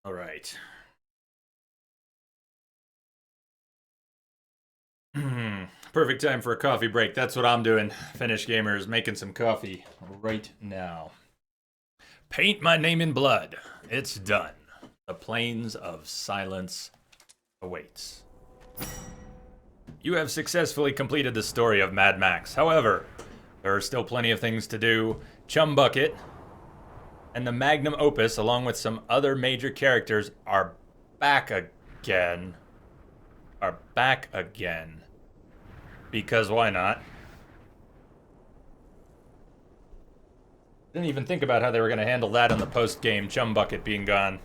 All right. Perfect time for a coffee break. That's what I'm doing. Finish Gamers making some coffee right now. Paint my name in blood. It's done. The plains of silence awaits. You have successfully completed the story of Mad Max. However, there are still plenty of things to do. Chum Bucket and the magnum opus, along with some other major characters, are back again. Because why not? Didn't even think about how they were going to handle that in the post game, Chum Bucket being gone.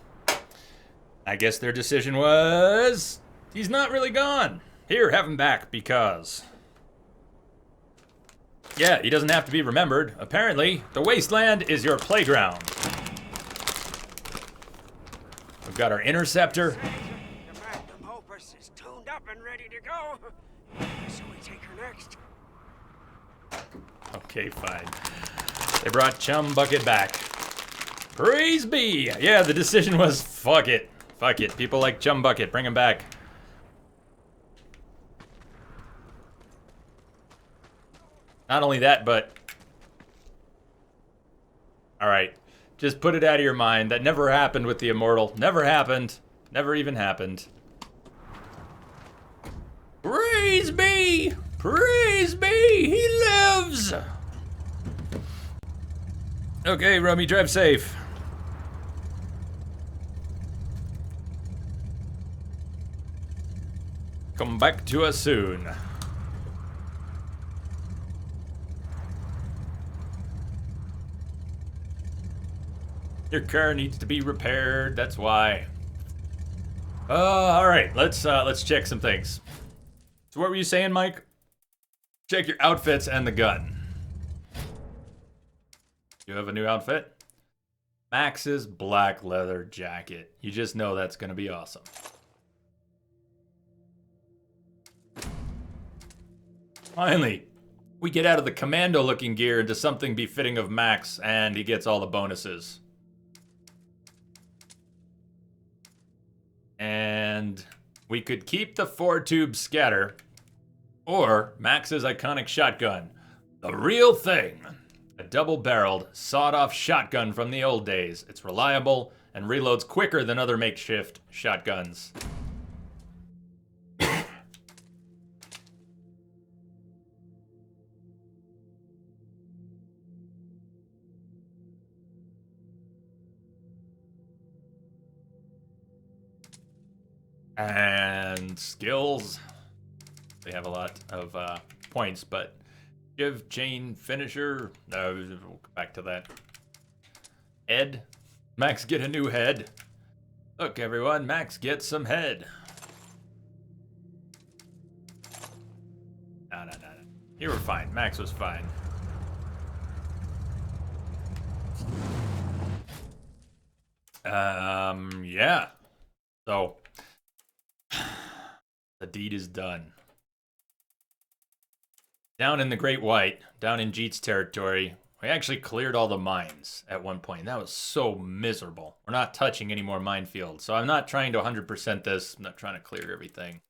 I guess their decision was he's not really gone. Here, have him back because. Yeah, he doesn't have to be remembered. Apparently, the wasteland is your playground. We've got our interceptor. The magnum opus is tuned up and ready to go. So we take her next. Okay, fine. They brought Chum Bucket back. Praise be! Yeah, the decision was fuck it. Fuck it. People like Chum Bucket. Bring him back. Not only that, but... Alright. Just put it out of your mind. That never happened with the Immortal. Never happened. Never even happened. Praise be! Praise be! He lives! Okay, Romy, drive safe. Come back to us soon. Your car needs to be repaired, that's why. Alright, let's check some things. So what were you saying, Mike? Check your outfits and the gun. You have a new outfit? Max's black leather jacket. You just know that's gonna be awesome. Finally, we get out of the commando looking gear into something befitting of Max, and he gets all the bonuses. And we could keep the 4-tube scatter, or Max's iconic shotgun. The real thing. A double-barreled, sawed-off shotgun from the old days. It's reliable and reloads quicker than other makeshift shotguns. And skills. They have a lot of points, but give chain finisher. No, we'll come back to that. Head. Max get a new head. Look, everyone, Max gets some head. No. You were fine. Max was fine. Yeah. So, the deed is done. Down in the Great White, down in Jeet's territory, we actually cleared all the mines at one point. That was so miserable. We're not touching any more minefields, so I'm not trying to 100% this. I'm not trying to clear everything.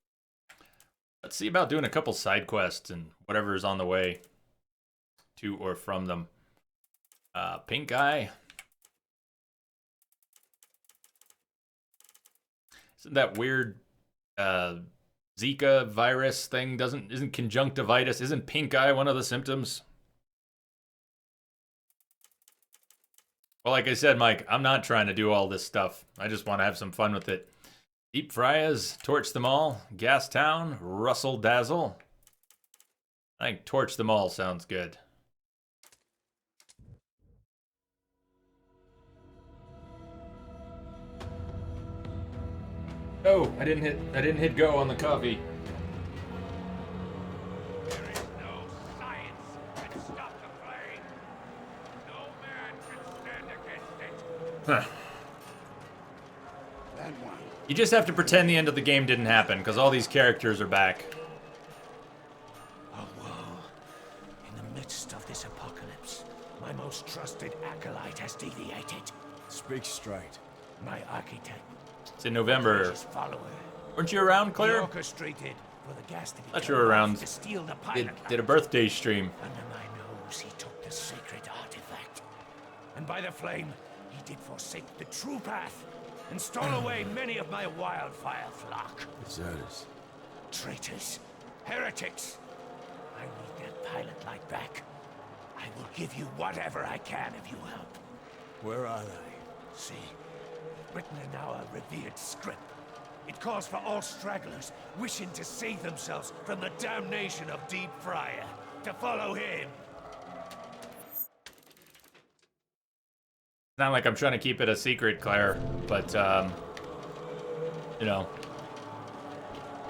Let's see about doing a couple side quests and whatever is on the way to or from them. Pink Eye. Isn't that weird Zika virus thing isn't conjunctivitis, isn't pink eye one of the symptoms? Well, like I said, Mike, I'm not trying to do all this stuff. I just want to have some fun with it. Deep Fryers, Torch Them All, Gas Town, Russell Dazzle. I think Torch Them All sounds good. Oh, I didn't hit go on the coffee. There is no science can stop the flame. No man can stand against it. Huh. That one. You just have to pretend the end of the game didn't happen, because all these characters are back. Oh, woe. In the midst of this apocalypse, my most trusted acolyte has deviated. Speak straight. My architect. It's in November. His follower. Weren't you around, He Claire? orchestrated for the gas to be Thought you turned were off around. to steal the Did, pilot did a light. birthday stream. Under my nose, he took the sacred artifact. And by the flame, he did forsake the true path and stole away many of my wildfire flock. Deserters. Traitors. Heretics. I need that pilot light back. I will give you whatever I can if you help. Where are they? See, written in our revered script. It calls for all stragglers wishing to save themselves from the damnation of Deep Friar to follow him. Not like I'm trying to keep it a secret, Claire, but, you know.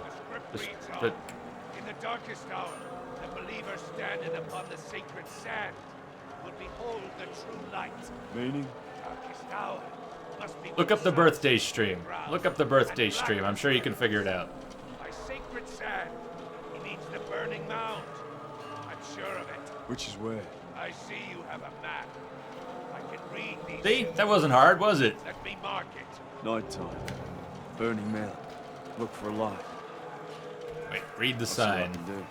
The script Just- reads but- on. In the darkest hour, the believer standing upon the sacred sand will behold the true light. Meaning? Darkest hour must be Look when up the sun birthday sets stream. ground Look up the birthday and stream. I'm blackness sure you can reigns. figure it out. By sacred sand, he means the burning mound. I'm sure of it. Which is where? I see you have a map. I can read these. See? symbols. That wasn't hard, was it? Let me mark it. Nighttime. Burning Mound. Look for a light. Wait, read the I'll see what I sign. can do.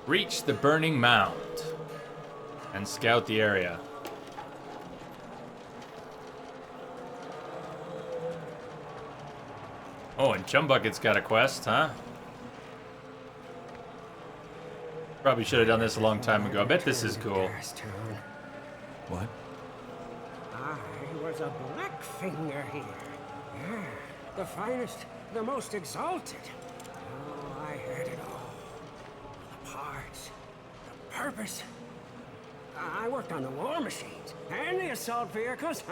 Reach the burning mound and scout the area. Oh, and Chumbucket's got a quest, huh? Probably should have done this a long time ago. I bet this is cool. What? I was a Blackfinger here. Yeah, the finest, the most exalted. Oh, I had it all. The parts, the purpose. I worked on the war machines and the assault vehicles,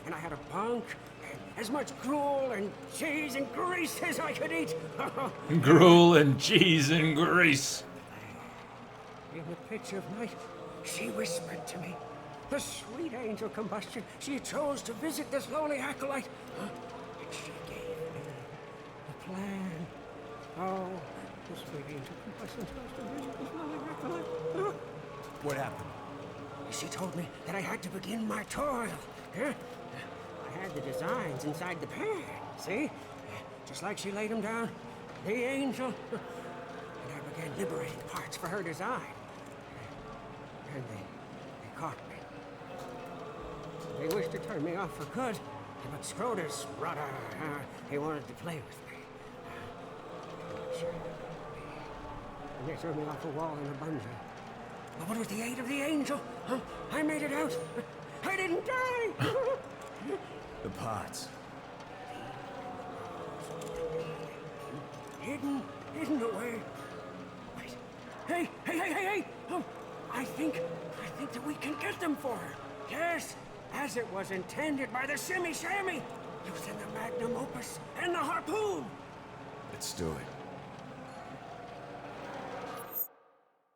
and I had a bunk, and as much gruel and cheese and grease as I could eat. Gruel and cheese and grease. In the pitch of night, she whispered to me. The sweet angel combustion, she chose to visit this lowly acolyte. And she gave me a plan. Oh, the sweet angel combustion chose to visit this lowly acolyte. What happened? She told me that I had to begin my toil. Huh? I had the designs inside the pan, see? Just like she laid them down, the angel. And I began liberating parts for her design. And they caught me. They wished to turn me off for good, but Scrotus, brother, he wanted to play with me. And they threw me off a wall in a bungee. But with the aid of the angel, I made it out. I didn't die. The parts. Hidden away. Wait. Hey. Oh, I think that we can get them for her. Yes, as it was intended by the Shimmy Shammy, using the magnum opus and the harpoon. Let's do it.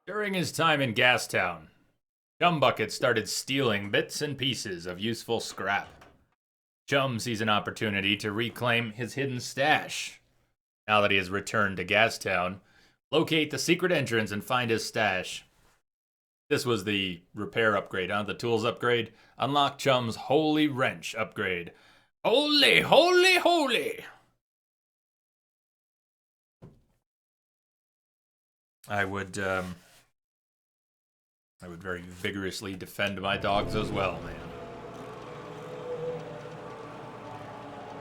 During his time in Gastown, Chumbucket started stealing bits and pieces of useful scrap. Chum sees an opportunity to reclaim his hidden stash. Now that he has returned to Gastown, locate the secret entrance and find his stash. This was the repair upgrade, huh? The tools upgrade. Unlock Chum's Holy Wrench upgrade. Holy, holy, holy! I would very vigorously defend my dogs as well,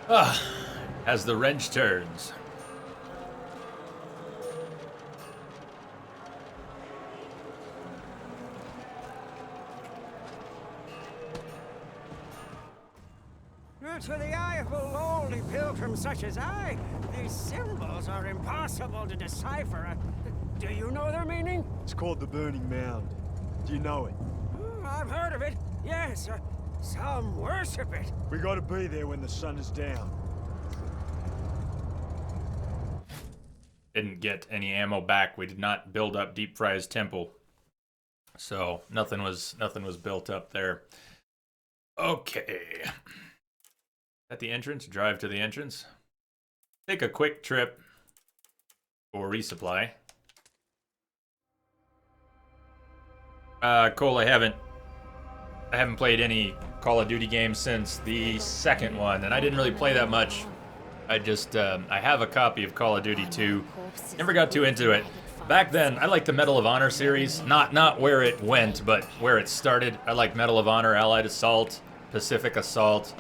man. As the wrench turns. To the eye of a lowly pilgrim such as I, these symbols are impossible to decipher. Do you know their meaning? It's called the Burning Mound. Do you know it? I've heard of it. Yes, some worship it. We gotta be there when the sun is down. Didn't get any ammo back. We did not build up Deep Fry's temple. So nothing was built up there. Okay. At the entrance, drive to the entrance. Take a quick trip for resupply. Cole, I haven't I haven't played any Call of Duty games since the second one, and I didn't really play that much. I just, I have a copy of Call of Duty 2. Never got too into it. Back then, I liked the Medal of Honor series. Not where it went, but where it started. I liked Medal of Honor, Allied Assault, Pacific Assault.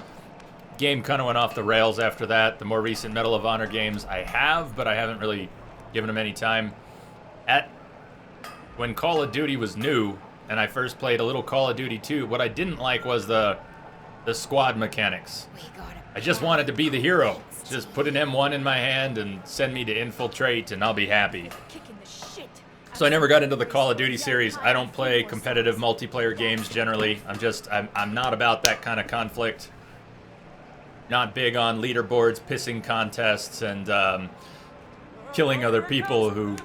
Game kind of went off the rails after that. The more recent Medal of Honor games I have, but I haven't really given them any time. When Call of Duty was new, and I first played a little Call of Duty 2, what I didn't like was the squad mechanics. I just wanted to be the hero. Just put an M1 in my hand and send me to infiltrate and I'll be happy. So I never got into the Call of Duty series. I don't play competitive multiplayer games generally. I'm not about that kind of conflict. Not big on leaderboards, pissing contests, and killing other people who...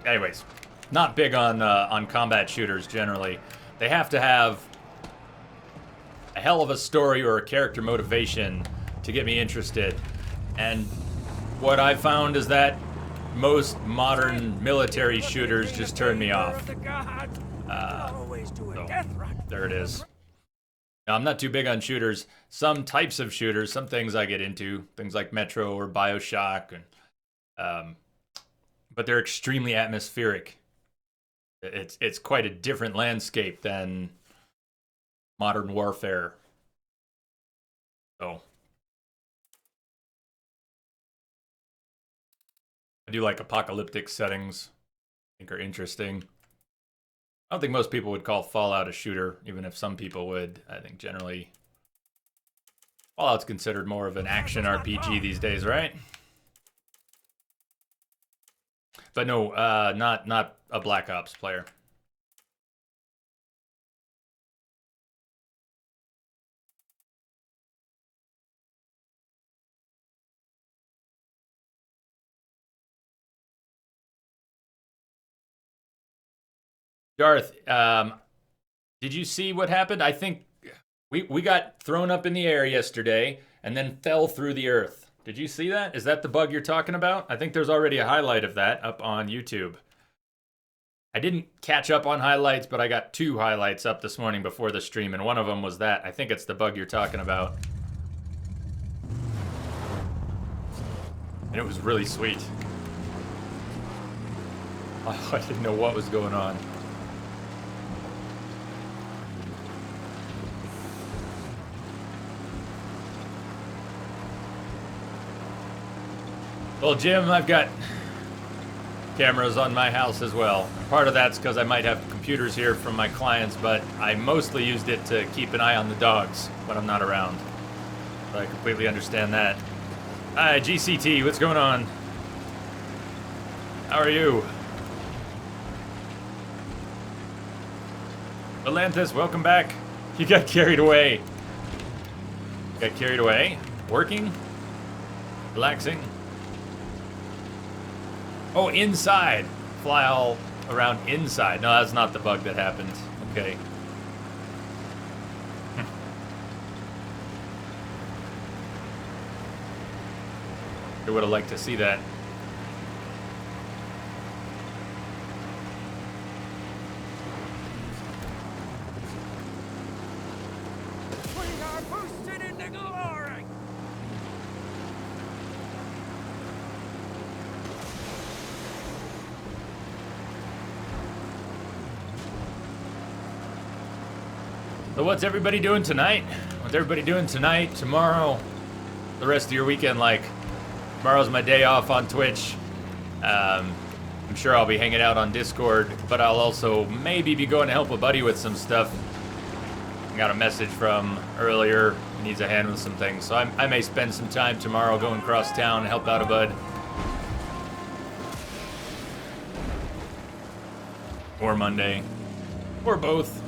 Anyways, not big on combat shooters generally. They have to have a hell of a story or a character motivation to get me interested. And what I found is that most modern military shooters just turn me off. So, there it is. Now, I'm not too big on shooters. Some types of shooters, some things I get into, things like Metro or BioShock, and but they're extremely atmospheric. It's quite a different landscape than Modern Warfare. So I do like apocalyptic settings. I think are interesting. I don't think most people would call Fallout a shooter, even if some people would. I think generally Fallout's considered more of an action RPG these days, right? But no, not a Black Ops player. Darth, did you see what happened? I think we got thrown up in the air yesterday and then fell through the earth. Did you see that? Is that the bug you're talking about? I think there's already a highlight of that up on YouTube. I didn't catch up on highlights, but I got 2 highlights up this morning before the stream, and one of them was that. I think it's the bug you're talking about. And it was really sweet. Oh, I didn't know what was going on. Well, Jim, I've got cameras on my house as well. Part of that's because I might have computers here from my clients, but I mostly used it to keep an eye on the dogs when I'm not around. So I completely understand that. Hi, GCT, what's going on? How are you? Atlantis, welcome back. You got carried away. Got carried away? Working? Relaxing? Oh, inside. Fly all around inside. No, that's not the bug that happened. Okay. I would have liked to see that. We are boosted into glory! So what's everybody doing tonight? What's everybody doing tonight, tomorrow, the rest of your weekend like? Tomorrow's my day off on Twitch. I'm sure I'll be hanging out on Discord, but I'll also maybe be going to help a buddy with some stuff. I got a message from earlier, he needs a hand with some things, so I may spend some time tomorrow going across town and help out a bud. Or Monday. Or both.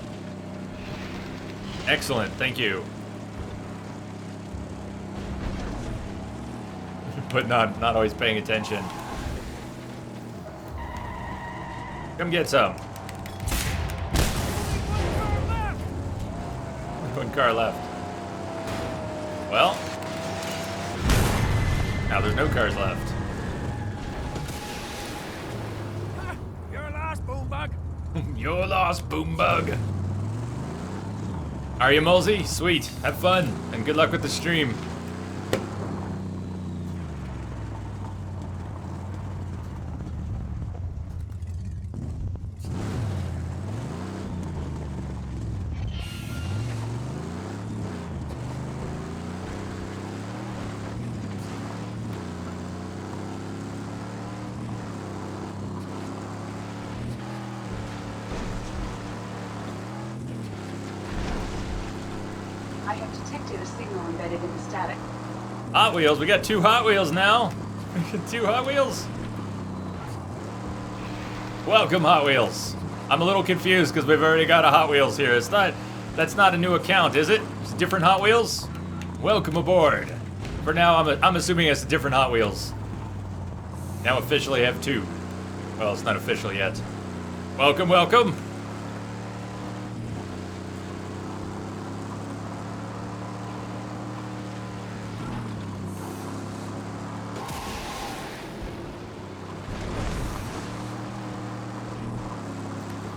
Excellent, thank you. But not always paying attention. Come get some. One car left. Well, now there's no cars left. You're lost, Boombug. You're lost, Boombug. Are you, Mulsey? Sweet. Have fun, and good luck with the stream. I have detected a signal embedded in the static. Hot Wheels. We got 2 Hot Wheels now. 2 Hot Wheels. Welcome, Hot Wheels. I'm a little confused because we've already got a Hot Wheels here. That's not a new account, is it? It's different Hot Wheels? Welcome aboard. For now, I'm assuming it's different Hot Wheels. Now officially have 2. Well, it's not official yet. Welcome, welcome.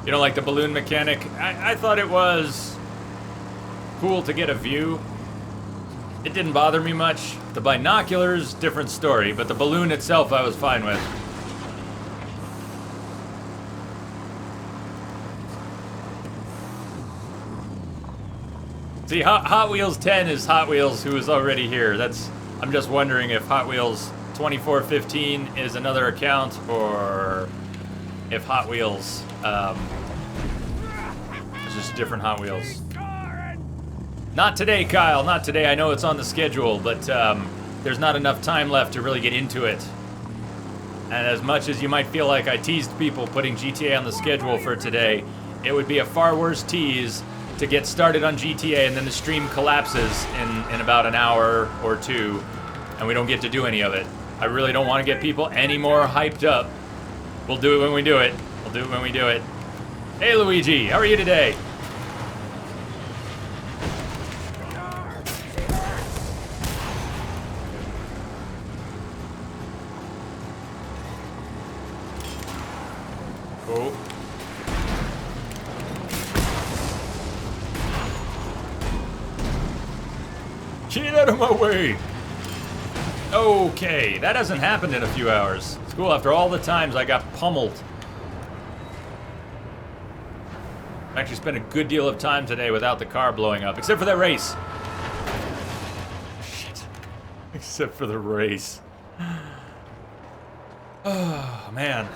You don't like the balloon mechanic? I thought it was cool to get a view. It didn't bother me much. The binoculars, different story, but the balloon itself I was fine with. See, Hot Wheels 10 is Hot Wheels who is already here. I'm just wondering if Hot Wheels 2415 is another account, or if Hot Wheels it's just different Hot Wheels. Not today, Kyle, not today. I know it's on the schedule, but there's not enough time left to really get into it. And as much as you might feel like I teased people putting GTA on the schedule for today, it would be a far worse tease to get started on GTA and then the stream collapses in about an hour or 2 and we don't get to do any of it. I really don't want to get people any more hyped up. We'll do it when we do it. We'll do it when we do it. Hey Luigi, how are you today? Oh. Get out of my way! Okay, that hasn't happened in a few hours. It's cool after all the times I got pummeled. I actually spent a good deal of time today without the car blowing up, except for that race. Shit. Except for the race. Oh, man.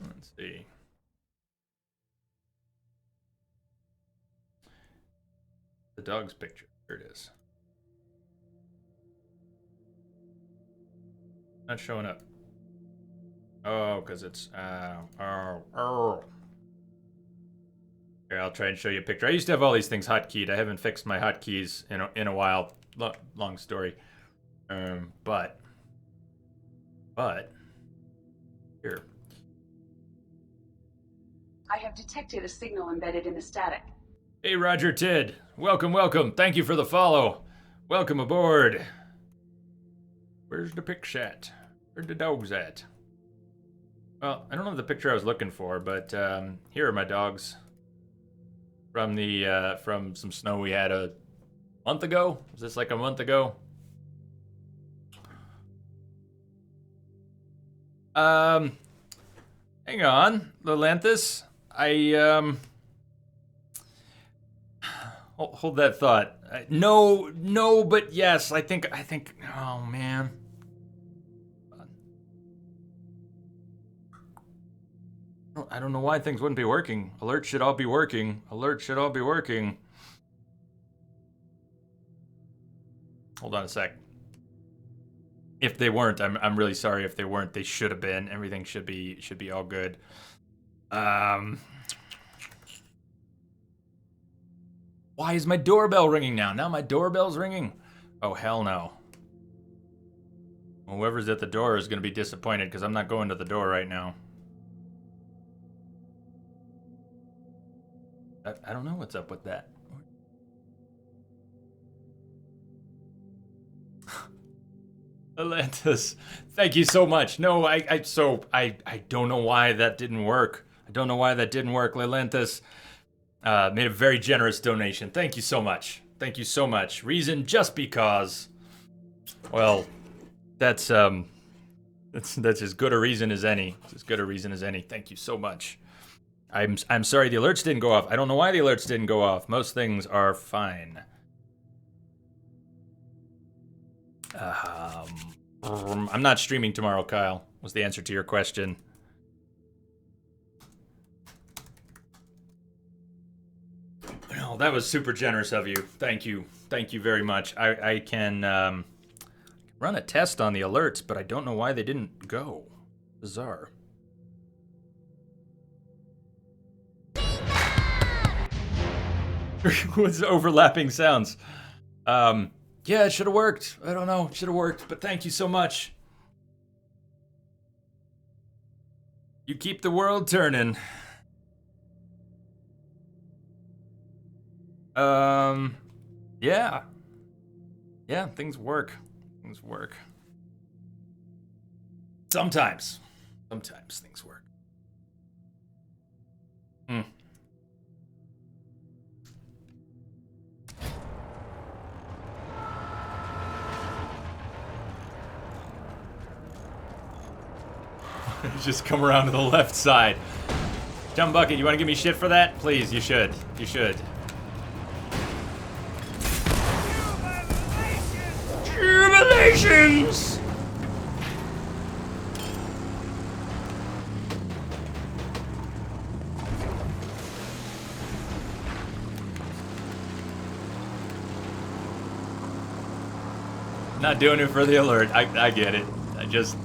Let's see. The dog's picture. Here it is. Not showing up. Oh, because it's oh. Here, I'll try and show you a picture. I used to have all these things hotkeyed. I haven't fixed my hotkeys in a while. Long story. But here. I have detected a signal embedded in the static. Hey, Roger Tid. Welcome, welcome. Thank you for the follow. Welcome aboard. Where's the picture at? Where's the dogs at? Well, I don't have the picture I was looking for, but here are my dogs. From some snow we had a month ago? Was this like a month ago? Hang on, Lelanthus. Hold that thought. No, but yes, I think, oh man. I don't know why things wouldn't be working. Alerts should all be working. Alerts should all be working. Hold on a sec. If they weren't, I'm really sorry if they weren't. They should have been. Everything should be all good. Why is my doorbell ringing now? Now my doorbell's ringing? Oh, hell no. Well, whoever's at the door is going to be disappointed because I'm not going to the door right now. I don't know what's up with that. Atlantis, thank you so much. No, I don't know why that didn't work. I don't know why that didn't work. Atlantis made a very generous donation. Thank you so much. Thank you so much. Reason just because. Well, that's as good a reason as any. It's as good a reason as any. Thank you so much. I'm sorry the alerts didn't go off. I don't know why the alerts didn't go off. Most things are fine. I'm not streaming tomorrow, Kyle, was the answer to your question. Oh, that was super generous of you. Thank you. Thank you very much. I can run a test on the alerts, but I don't know why they didn't go. Bizarre. What's overlapping sounds? Yeah, it should have worked. I don't know. It should have worked, but thank you so much. You keep the world turning. Yeah. Yeah, things work. Things work. Sometimes. Sometimes things work. Just come around to the left side. Dumb Bucket, you want to give me shit for that? Please, you should. You should. Jubilations! Not doing it for the alert. I get it. I just...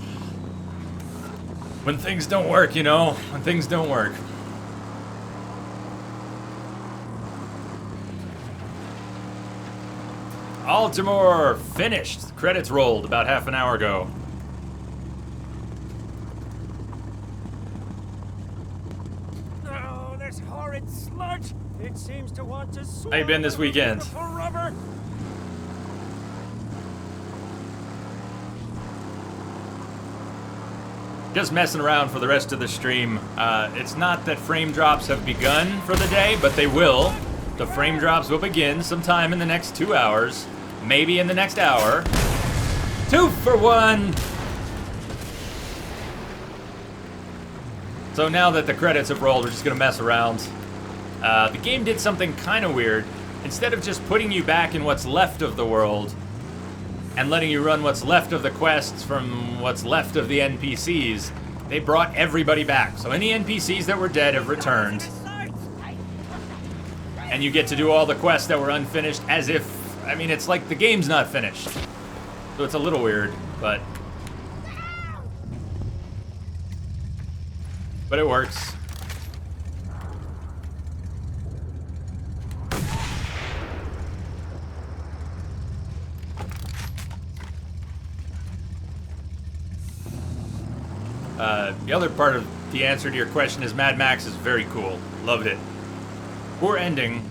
When things don't work, you know? When things don't work. Altamore finished. The credits rolled about half an hour ago. Oh, this horrid sludge! It seems to want to swallow. How you been this weekend? Rubber. Just messing around for the rest of the stream. It's not that frame drops have begun for the day, but they will. The frame drops will begin sometime in the next 2 hours. Maybe in the next hour. 2 for 1! So now that the credits have rolled, we're just gonna mess around. The game did something kind of weird. Instead of just putting you back in what's left of the world, and letting you run what's left of the quests from what's left of the NPCs, they brought everybody back. So any NPCs that were dead have returned. And you get to do all the quests that were unfinished as if, I mean, it's like the game's not finished. So it's a little weird, but it works. The other part of the answer to your question is Mad Max is very cool. Loved it. Poor ending,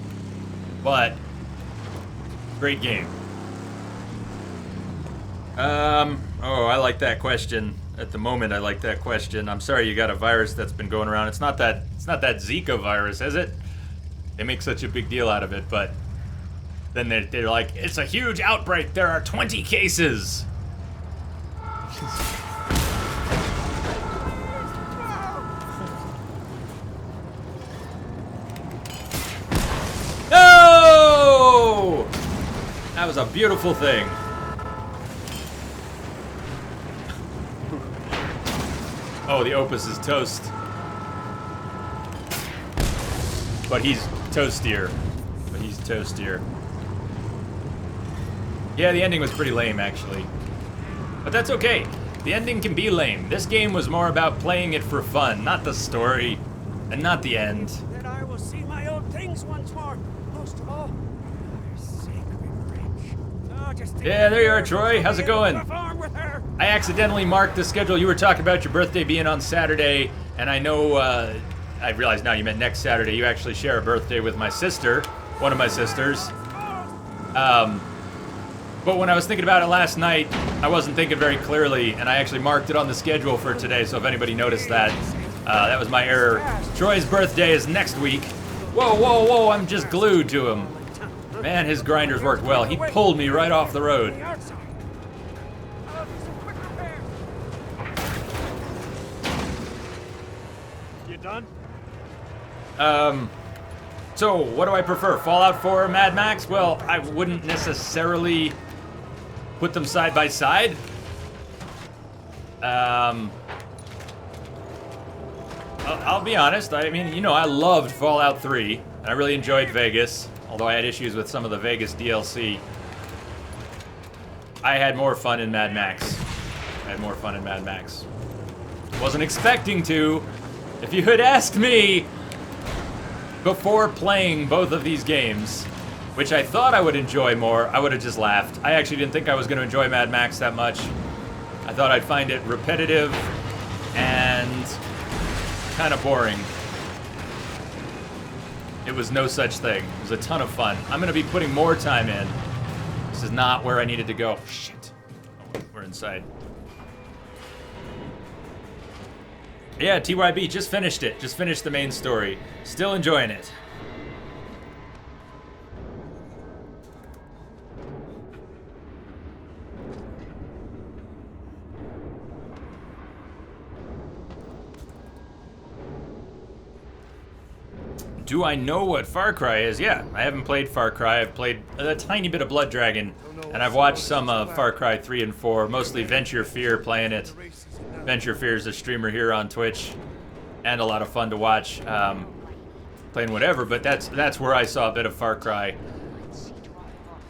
but great game. Oh, I like that question. At the moment, I like that question. I'm sorry you got a virus that's been going around. It's not that Zika virus, is it? They make such a big deal out of it, but then they're like, it's a huge outbreak. There are 20 cases. No! That was a beautiful thing. Oh, the Opus is toast. But he's toastier. Yeah, the ending was pretty lame, actually. But that's okay. The ending can be lame. This game was more about playing it for fun, not the story, and not the end. That I will see my old things once more. Most of all, our sacred bridge. Oh, just Yeah, there you are, Troy. How's it going? perform with her. I accidentally marked the schedule. You were talking about your birthday being on Saturday, and I know, I realize now you meant next Saturday. You actually share a birthday with my sister, one of my sisters. But when I was thinking about it last night, I wasn't thinking very clearly, and I actually marked it on the schedule for today, so if anybody noticed that, that was my error. Troy's birthday is next week. Whoa, whoa, whoa, I'm just glued to him. Man, his grinders worked well. He pulled me right off the road. You done? So, what do I prefer? Fallout 4 or Mad Max? Well, I wouldn't necessarily put them side by side. I'll be honest. I mean, you know, I loved Fallout 3. And I really enjoyed Vegas, although I had issues with some of the Vegas DLC. I had more fun in Mad Max. Wasn't expecting to. If you had asked me before playing both of these games, which I thought I would enjoy more, I would have just laughed. I actually didn't think I was going to enjoy Mad Max that much. I thought I'd find it repetitive and kind of boring. It was no such thing. It was a ton of fun. I'm going to be putting more time in. This is not where I needed to go. Shit. Oh, we're inside. Yeah, TYB, just finished it. Just finished the main story. Still enjoying it. Do I know what Far Cry is? Yeah, I haven't played Far Cry. I've played a tiny bit of Blood Dragon, and I've watched some Far Cry 3 and 4, mostly Venture Fear playing it. Venture Fear is a streamer here on Twitch, and a lot of fun to watch, playing whatever, but that's where I saw a bit of Far Cry.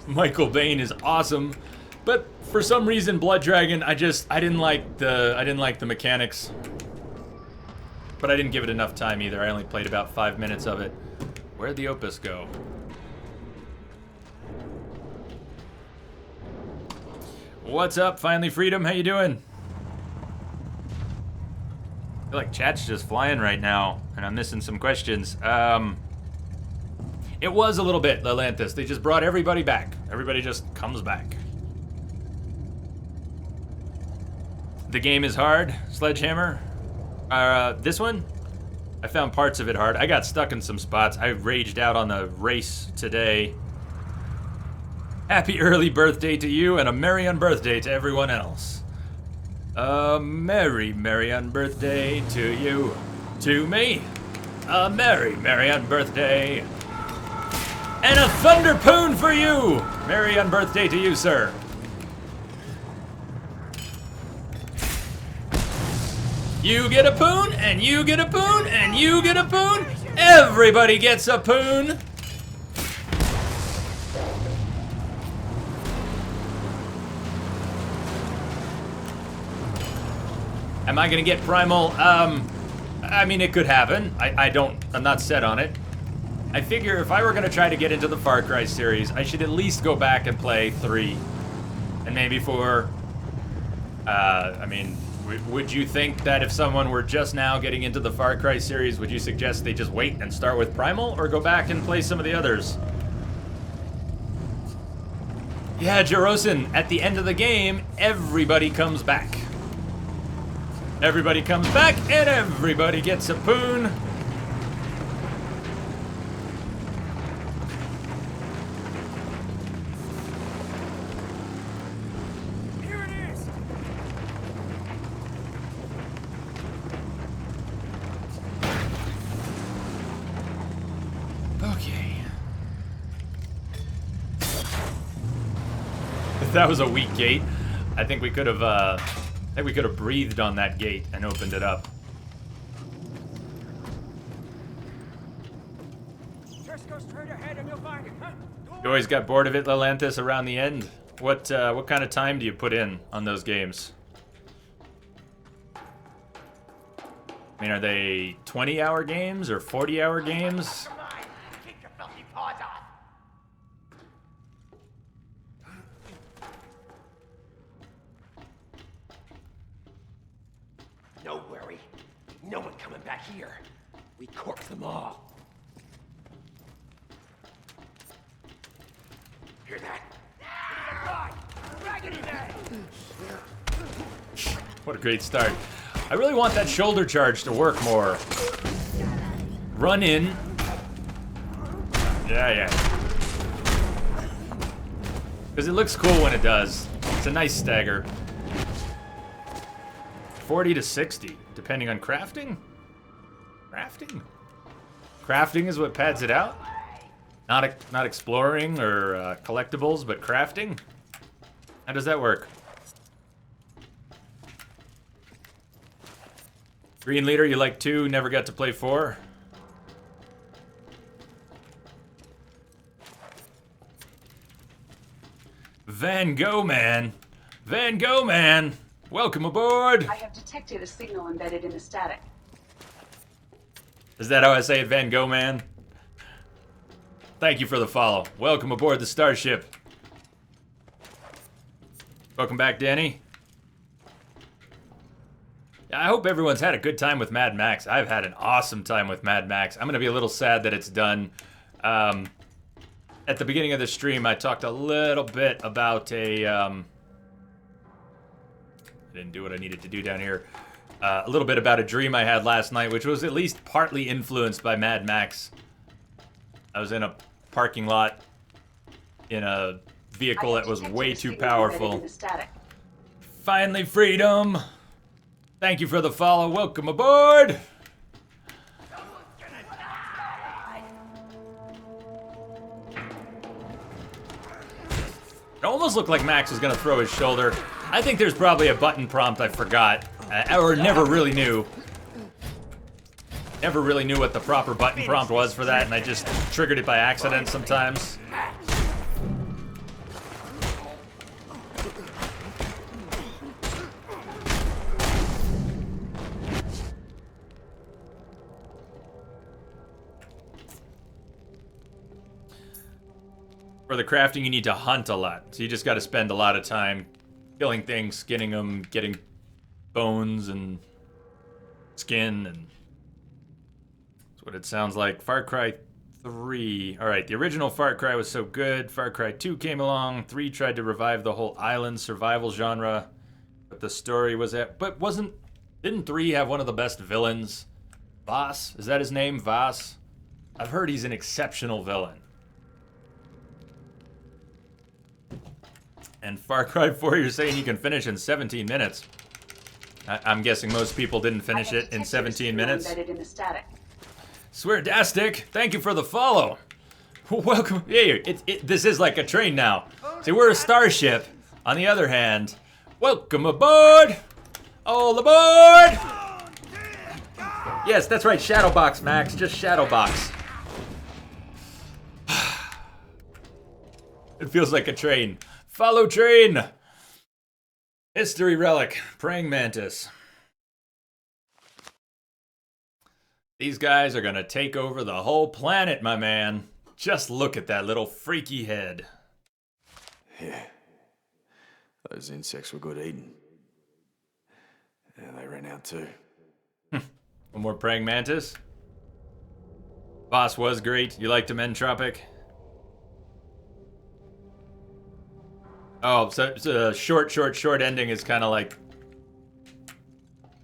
Michael Bain is awesome, but for some reason Blood Dragon, I didn't like the mechanics. But I didn't give it enough time either. I only played about 5 minutes of it. Where'd the Opus go? What's up, Finally Freedom? How you doing? I feel like chat's just flying right now, and I'm missing some questions. It was a little bit, Lelanthus. They just brought everybody back. Everybody just comes back. The game is hard, Sledgehammer. This one, I found parts of it hard. I got stuck in some spots. I raged out on the race today. Happy early birthday to you, and a merry unbirthday to everyone else. A merry unbirthday to you, to me. A merry unbirthday. And a thunder poon for you! Merry unbirthday to you, sir. You get a poon, and you get a poon, and you get a poon. Everybody gets a poon. Am I gonna get Primal? I mean, it could happen. I'm not set on it. I figure if I were gonna try to get into the Far Cry series, I should at least go back and play 3. And maybe 4. I mean, would you think that if someone were just now getting into the Far Cry series, would you suggest they just wait and start with Primal, or go back and play some of the others? Yeah, Jerosin, at the end of the game, everybody comes back. Everybody comes back, and everybody gets a poon. That was a weak gate. I think we could have breathed on that gate and opened it up. Just go straight ahead and you'll find it, huh? You always got bored of it, Lelanthus, around the end? What kind of time do you put in on those games? I mean, are they 20-hour games or 40-hour games? Come on, keep your filthy paws off. No worry. No one coming back here. We corked them all. Hear that? What a great start. I really want that shoulder charge to work more. Run in. Yeah. Because it looks cool when it does. It's a nice stagger. 40 to 60, depending on crafting? Crafting is what pads it out? Not exploring or collectibles, but crafting? How does that work? Green leader, you like 2, never got to play 4? Van Gogh Man! Van Gogh Man! Welcome aboard! I have detected a signal embedded in the static. Is that how I say it, Van Gogh Man? Thank you for the follow. Welcome aboard the Starship. Welcome back, Danny. I hope everyone's had a good time with Mad Max. I've had an awesome time with Mad Max. I'm going to be a little sad that it's done. At the beginning of the stream, I talked a little bit about I didn't do what I needed to do down here. A little bit about a dream I had last night, which was at least partly influenced by Mad Max. I was in a parking lot in a vehicle that was way too powerful. Finally, freedom! Thank you for the follow. Welcome aboard! It almost looked like Max was gonna throw his shoulder. I think there's probably a button prompt I forgot, or never really knew. Never really knew what the proper button prompt was for that, and I just triggered it by accident sometimes. For the crafting, you need to hunt a lot. So you just got to spend a lot of time killing things, skinning them, getting bones and skin, and that's what it sounds like. Far Cry 3. Alright, the original Far Cry was so good. Far Cry 2 came along. 3 tried to revive the whole island survival genre. But the story was at... But didn't 3 have one of the best villains? Vaas? Is that his name? Vaas? I've heard he's an exceptional villain. And Far Cry 4, you're saying you can finish in 17 minutes. I'm guessing most people didn't finish it in 17 minutes. In the static. Sweardastic, thank you for the follow. Welcome. Hey, this is like a train now. See, we're a starship. On the other hand, welcome aboard. All aboard. Yes, that's right. Shadowbox, Max. Just Shadowbox. It feels like a train. Follow train! History relic, praying mantis. These guys are gonna take over the whole planet, my man. Just look at that little freaky head. Yeah. Those insects were good eating. Yeah, they ran out too. One more praying mantis. Boss was great. You liked him, Entropic? Oh, so it's a short ending is kind of like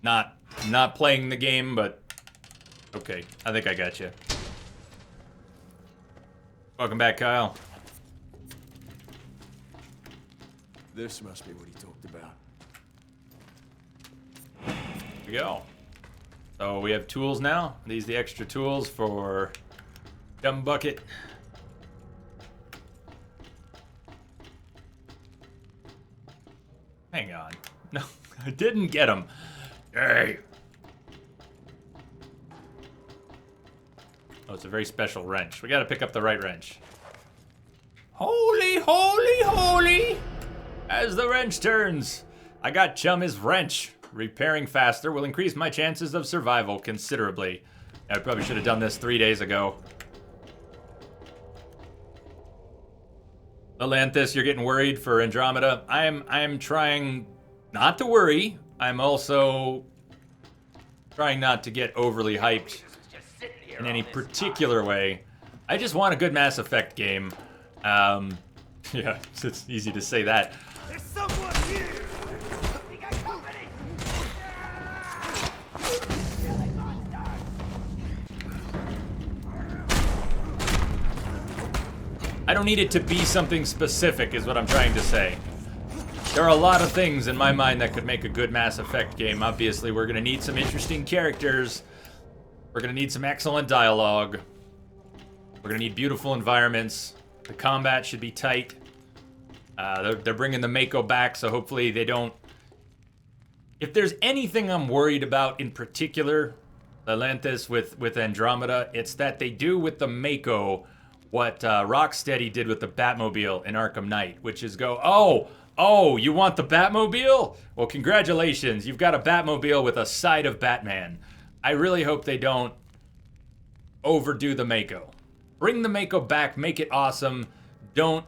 not playing the game, but okay. I think I got you. Welcome back, Kyle. This must be what he talked about. Here we go. So we have tools now. These the extra tools for Dumb Bucket. Hang on. No, I didn't get him. Hey. Oh, it's a very special wrench. We gotta pick up the right wrench. Holy, holy, holy! As the wrench turns, I got Chum's wrench. Repairing faster will increase my chances of survival considerably. I probably should have done this 3 days ago. Atlantis, you're getting worried for Andromeda. I'm trying not to worry. I'm also trying not to get overly hyped in any particular way. I just want a good Mass Effect game. Yeah, it's easy to say that. There's someone here! We got company! I don't need it to be something specific, is what I'm trying to say. There are a lot of things in my mind that could make a good Mass Effect game. Obviously, we're gonna need some interesting characters. We're gonna need some excellent dialogue. We're gonna need beautiful environments. The combat should be tight. They're bringing the Mako back, so hopefully they don't... If there's anything I'm worried about in particular, Atlantis with Andromeda, it's that they do with the Mako what Rocksteady did with the Batmobile in Arkham Knight, which is go, oh, you want the Batmobile? Well, congratulations, you've got a Batmobile with a side of Batman. I really hope they don't overdo the Mako. Bring the Mako back, make it awesome. Don't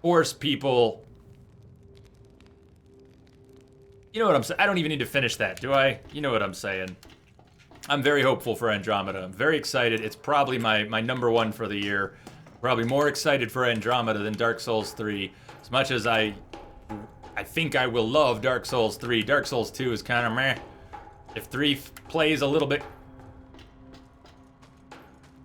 force people. You know what I'm saying? I don't even need to finish that, do I? You know what I'm saying. I'm very hopeful for Andromeda. I'm very excited. It's probably my number one for the year. Probably more excited for Andromeda than Dark Souls 3. As much as I think I will love Dark Souls 3. Dark Souls 2 is kind of meh. If 3 plays a little bit...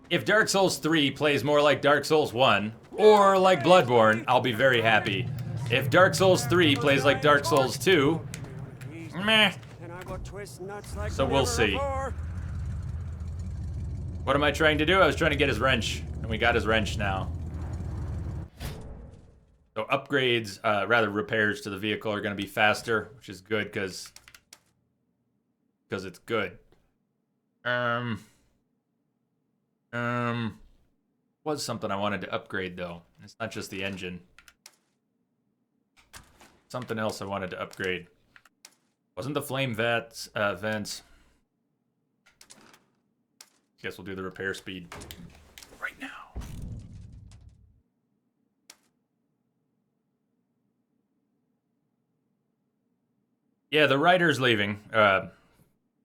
If Dark Souls 3 plays more like Dark Souls 1, or like Bloodborne, I'll be very happy. If Dark Souls 3 plays like Dark Souls 2, meh. So we'll see. What am I trying to do? I was trying to get his wrench, and we got his wrench now. So upgrades, rather repairs to the vehicle are going to be faster, which is good because it's good. Was something I wanted to upgrade though. It's not just the engine. Something else I wanted to upgrade. Wasn't the flame vents? Guess we'll do the repair speed right now. Yeah, the writer's leaving.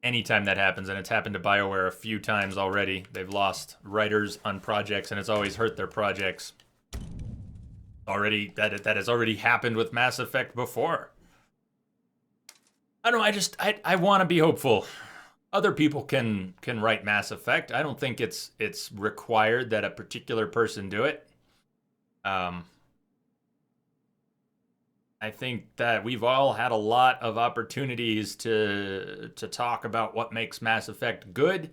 Anytime that happens, and it's happened to BioWare a few times already. They've lost writers on projects, and it's always hurt their projects. That has already happened with Mass Effect before. I don't know, I want to be hopeful. Other people can write Mass Effect. I don't think it's required that a particular person do it. I think that we've all had a lot of opportunities to talk about what makes Mass Effect good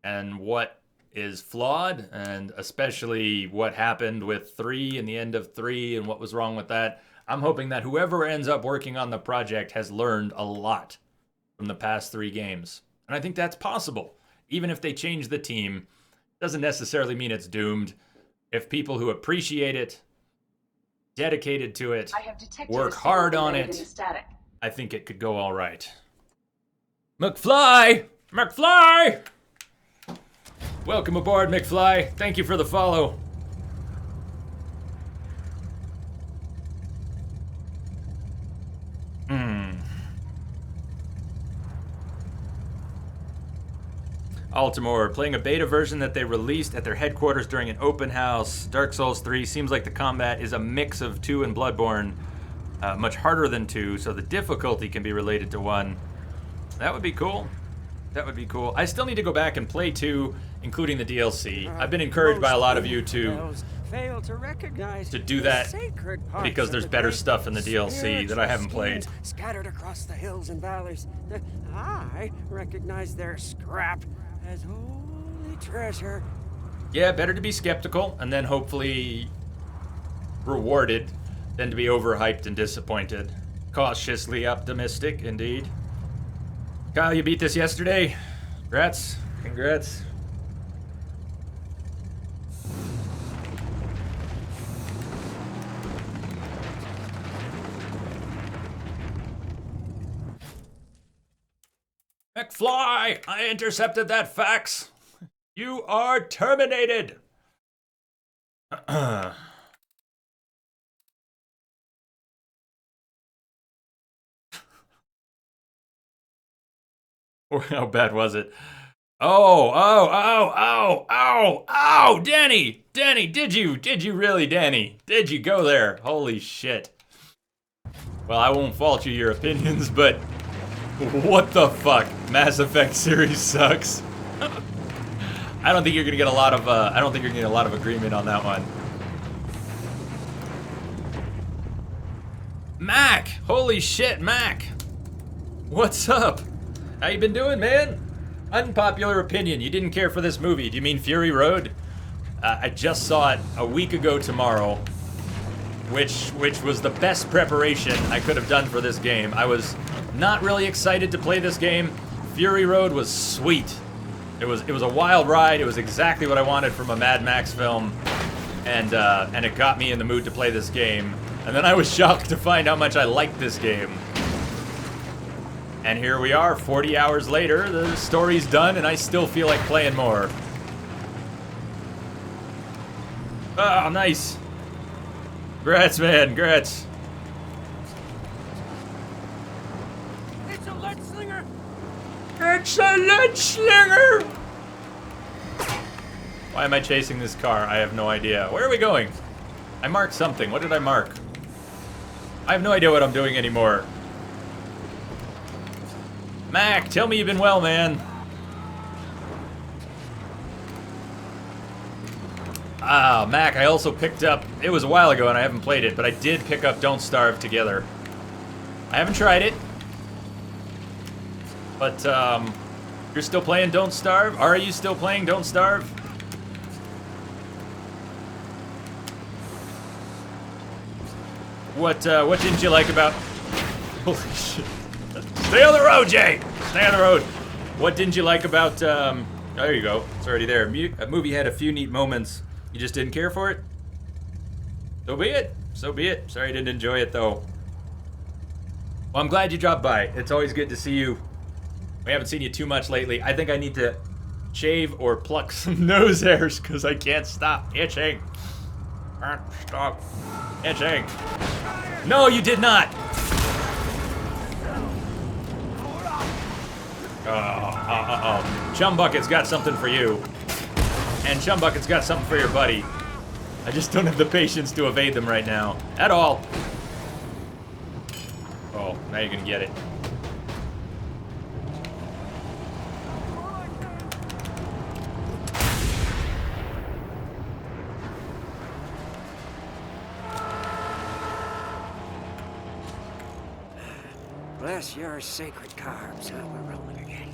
and what is flawed, and especially what happened with 3 and the end of 3 and what was wrong with that. I'm hoping that whoever ends up working on the project has learned a lot from the past 3 games. And I think that's possible. Even if they change the team, doesn't necessarily mean it's doomed. If people who appreciate it, dedicated to it, work hard on it, I think it could go all right. McFly! McFly! Welcome aboard, McFly. Thank you for the follow. Altamore, playing a beta version that they released at their headquarters during an open house. Dark Souls 3 seems like the combat is a mix of 2 and Bloodborne. Much harder than 2, so the difficulty can be related to 1. That would be cool. That would be cool. I still need to go back and play 2, including the DLC. I've been encouraged by a lot of you to do that because there's better stuff in the DLC that I haven't played. Scattered across the hills and valleys. I recognize their scrap as holy treasure. Yeah, better to be skeptical and then hopefully rewarded than to be overhyped and disappointed. Cautiously optimistic, indeed. Kyle, you beat this yesterday. Congrats. Congrats. McFly, I intercepted that fax. You are terminated. How bad was it? Oh, Danny, did you really, Danny? Did you go there? Holy shit. Well, I won't fault you your opinions, but what the fuck? Mass Effect series sucks. I don't think you're gonna get a lot of. I don't think you're gonna get a lot of agreement on that one. Mac, holy shit, Mac. What's up? How you been doing, man? Unpopular opinion. You didn't care for this movie. Do you mean Fury Road? I just saw it a week ago tomorrow, which was the best preparation I could have done for this game. I was not really excited to play this game. Fury Road was sweet. It was a wild ride. It was exactly what I wanted from a Mad Max film, and it got me in the mood to play this game. And then I was shocked to find how much I liked this game. And here we are, 40 hours later. The story's done, and I still feel like playing more. Oh, nice. Grats, man, grats. It's a lead slinger! It's a lead slinger! Why am I chasing this car? I have no idea. Where are we going? I marked something. What did I mark? I have no idea what I'm doing anymore. Mac, tell me you've been well, man. Ah, Mac, I also picked up, it was a while ago and I haven't played it, but I did pick up Don't Starve Together. I haven't tried it. But, you're still playing Don't Starve? Are you still playing Don't Starve? What didn't you like about... Holy shit. Stay on the road, Jay! Stay on the road. What didn't you like about, oh, there you go. It's already there. A movie had a few neat moments. You just didn't care for it? So be it. So be it. Sorry I didn't enjoy it, though. Well, I'm glad you dropped by. It's always good to see you. We haven't seen you too much lately. I think I need to shave or pluck some nose hairs because I can't stop itching. Can't stop itching. No, you did not. Chumbucket's got something for you. And Chumbucket's got something for your buddy. I just don't have the patience to evade them right now. At all. Oh, now you're gonna get it. Bless your sacred carbs. Now we're rolling again.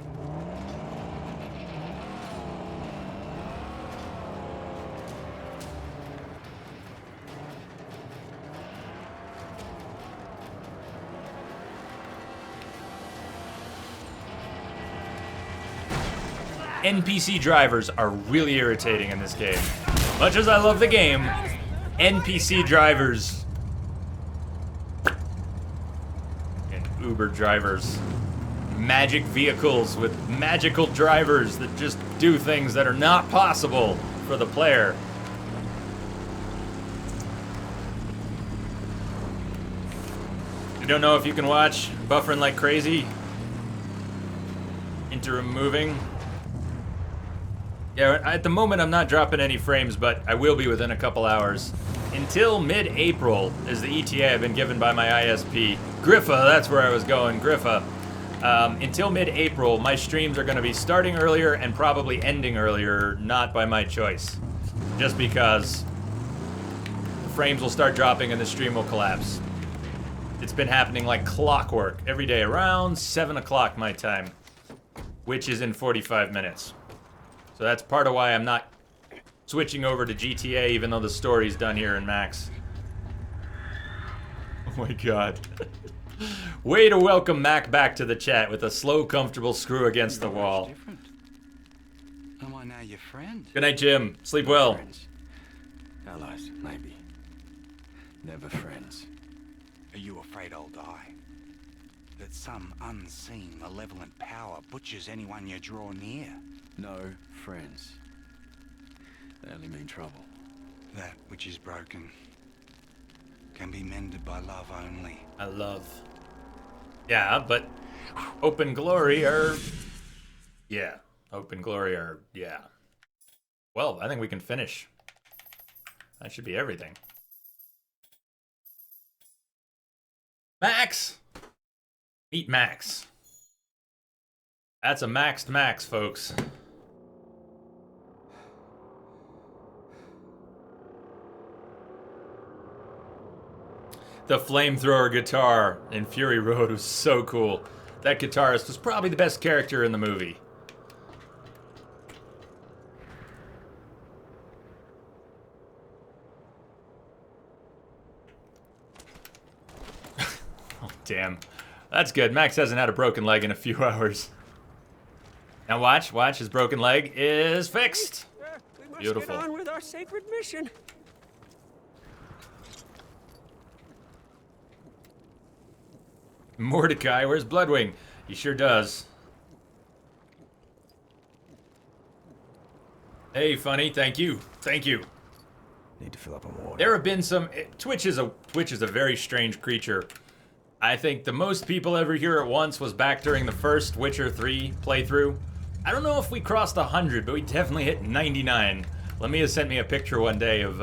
NPC drivers are really irritating in this game. Much as I love the game, NPC drivers and Uber drivers, magic vehicles with magical drivers that just do things that are not possible for the player. You don't know if you can watch buffering like crazy. Interim moving. Yeah, at the moment I'm not dropping any frames, but I will be within a couple hours. Until mid-April is the ETA I've been given by my ISP. Griffa, that's where I was going, Griffa. Until mid-April, my streams are going to be starting earlier and probably ending earlier, not by my choice. Just because the frames will start dropping and the stream will collapse. It's been happening like clockwork every day around 7 o'clock my time, which is in 45 minutes. So that's part of why I'm not switching over to GTA, even though the story's done here in Max. Oh my god. Way to welcome Mac back to the chat with a slow, comfortable screw against the wall. Different. Am I now your friend? Good night, Jim. Sleep well. Friends. Allies, maybe. Never friends. Are you afraid I'll die? That some unseen, malevolent power butchers anyone you draw near? No friends. They only mean trouble. That which is broken can be mended by love only. I love. Yeah, but Open Glory are... Yeah, Open Glory are... Yeah. Well, I think we can finish. That should be everything. Max! Meet Max. That's a maxed Max, folks. The flamethrower guitar in Fury Road was so cool. That guitarist was probably the best character in the movie. Oh, damn. That's good. Max hasn't had a broken leg in a few hours. Now watch, his broken leg is fixed. We must Beautiful. get on with our sacred mission. Mordecai, where's Bloodwing? He sure does. Hey, funny, thank you. Thank you. Need to fill up on water. There have been some... Twitch is a very strange creature. I think the most people ever here at once was back during the first Witcher 3 playthrough. I don't know if we crossed 100, but we definitely hit 99. Lamia sent me a picture one day of...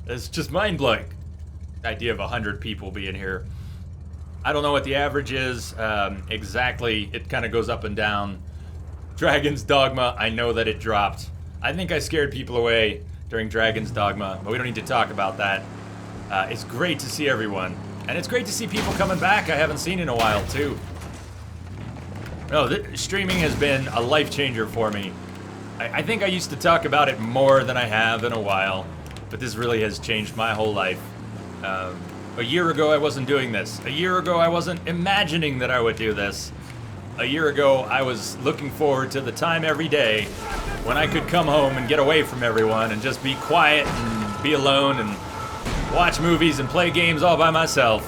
it's just mind-blowing. The idea of 100 people being here. I don't know what the average is exactly. It kind of goes up and down. Dragon's Dogma, I know that it dropped. I think I scared people away during Dragon's Dogma, but we don't need to talk about that. It's great to see everyone. And it's great to see people coming back I haven't seen in a while, too. No, streaming has been a life changer for me. I think I used to talk about it more than I have in a while, but this really has changed my whole life. A year ago, I wasn't doing this. A year ago, I wasn't imagining that I would do this. A year ago, I was looking forward to the time every day when I could come home and get away from everyone and just be quiet and be alone and watch movies and play games all by myself.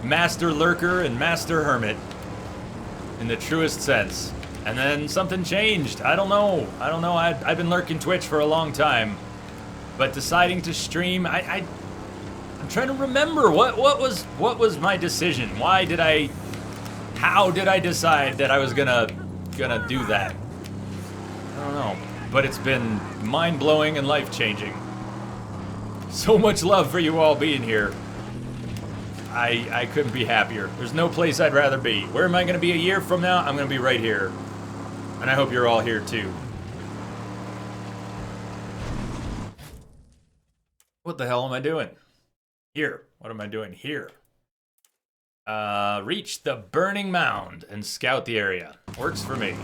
Master Lurker and Master Hermit in the truest sense. And then something changed. I don't know. I've been lurking Twitch for a long time. But deciding to stream, I'm trying to remember what was my decision. How did I decide that I was gonna do that? I don't know, but it's been mind-blowing and life-changing. So much love for you all being here. I couldn't be happier. There's no place I'd rather be. Where am I gonna be a year from now? I'm gonna be right here. And I hope you're all here too. What the hell am I doing? Here. What am I doing here? Reach the Burning Mound and scout the area. Works for me.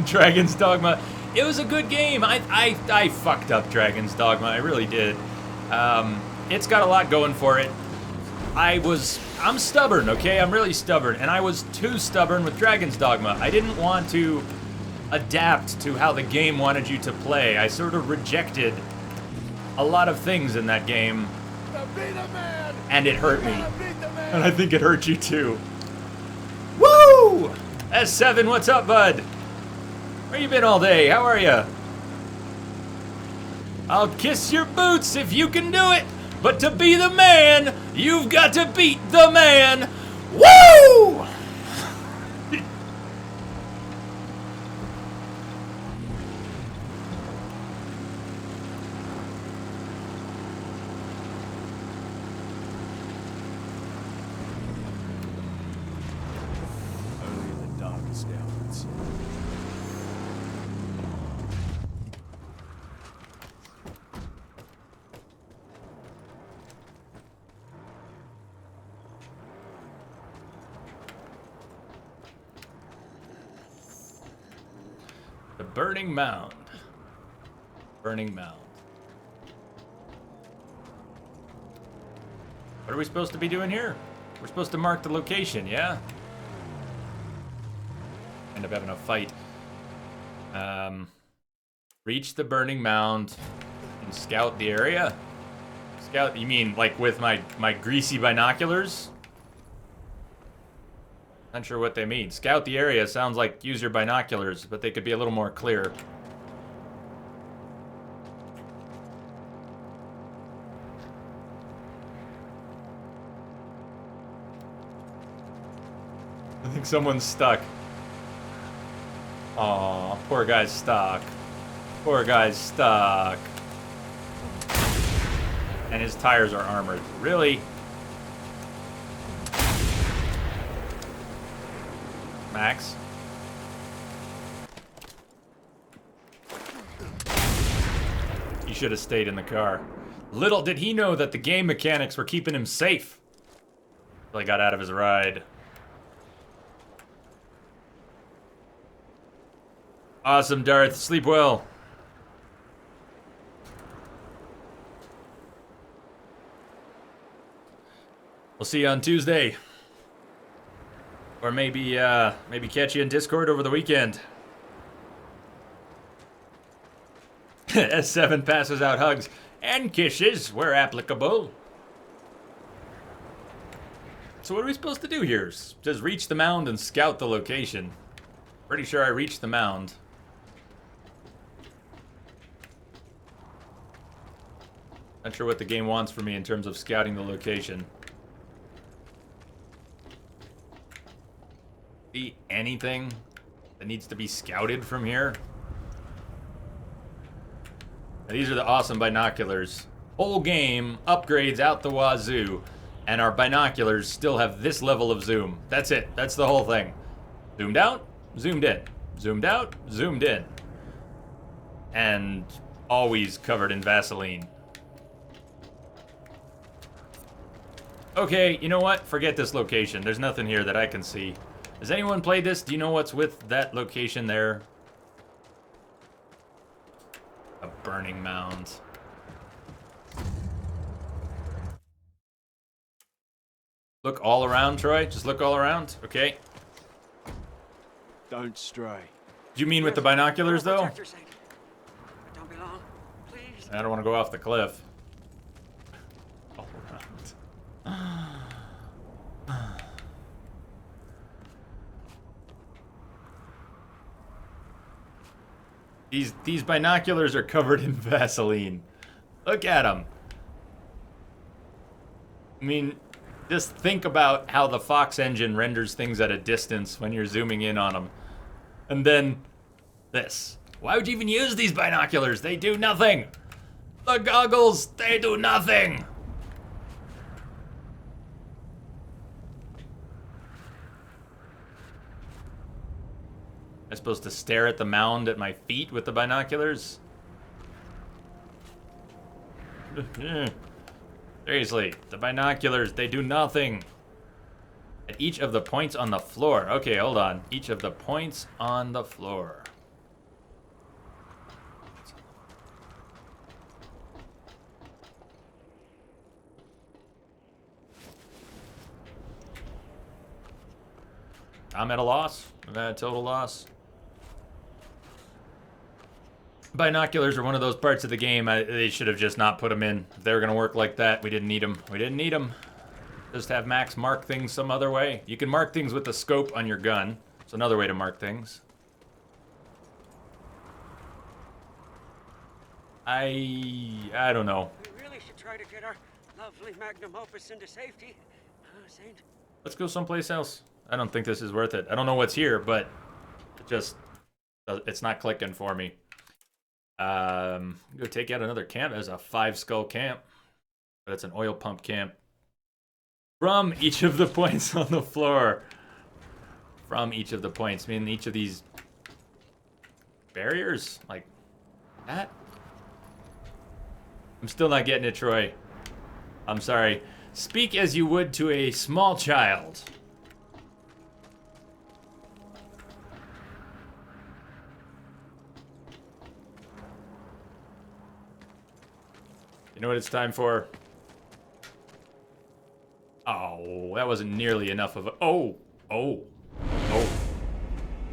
Dragon's Dogma. It was a good game. I fucked up Dragon's Dogma. I really did. It's got a lot going for it. I'm stubborn, okay? I'm really stubborn. And I was too stubborn with Dragon's Dogma. I didn't want to adapt to how the game wanted you to play. I sort of rejected a lot of things in that game. And it hurt me. And I think it hurt you too. Woo! S7, what's up, bud? Where you been all day? How are you? I'll kiss your boots if you can do it. But to be the man, you've got to beat the man. Woo! Only in the darkest hours. The Burning Mound. Burning Mound. What are we supposed to be doing here? We're supposed to mark the location, yeah? End up having a fight. Reach the Burning Mound and scout the area? Scout, you mean like with my greasy binoculars? Not sure what they mean. Scout the area sounds like use your binoculars, but they could be a little more clear. I think someone's stuck. Aw, poor guy's stuck. Poor guy's stuck. And his tires are armored. Really? Max? He should have stayed in the car. Little did he know that the game mechanics were keeping him safe. Till he got out of his ride. Awesome, Darth. Sleep well. We'll see you on Tuesday. Or maybe catch you in Discord over the weekend. S7 passes out hugs and kisses where applicable. So what are we supposed to do here? Just reach the mound and scout the location. Pretty sure I reached the mound. Not sure what the game wants from me in terms of scouting the location. See anything that needs to be scouted from here? Now, these are the awesome binoculars. Whole game, upgrades out the wazoo, and our binoculars still have this level of zoom. That's it. That's the whole thing. Zoomed out, zoomed in. Zoomed out, zoomed in. And always covered in Vaseline. Okay, you know what? Forget this location. There's nothing here that I can see. Has anyone played this? Do you know what's with that location there? A burning mound. Look all around, Troy. Just look all around. Okay. Don't stray. Do you mean with the binoculars, though? Protect your sake. Don't be long, please. I don't want to go off the cliff. All around. These binoculars are covered in Vaseline. Look at them. I mean, just think about how the Fox engine renders things at a distance when you're zooming in on them. And then this. Why would you even use these binoculars? They do nothing. The goggles, they do nothing. I'm supposed to stare at the mound at my feet with the binoculars? Seriously, the binoculars, they do nothing. At each of the points on the floor. Okay, hold on. Each of the points on the floor. I'm at a loss. I'm at a total loss. Binoculars are one of those parts of the game they should have just not put them in. If they were going to work like that, we didn't need them. We didn't need them. Just have Max mark things some other way. You can mark things with the scope on your gun. It's another way to mark things. I don't know. We really should try to get our lovely magnum opus into safety. Saint. Let's go someplace else. I don't think this is worth it. I don't know what's here, but it's not clicking for me. Go take out another camp. There's a 5-skull camp. But it's an oil pump camp. From each of the points on the floor. From each of the points. I mean, each of these barriers? Like that? I'm still not getting it, Troy. I'm sorry. Speak as you would to a small child. You know what it's time for? Oh, that wasn't nearly enough of a... Oh.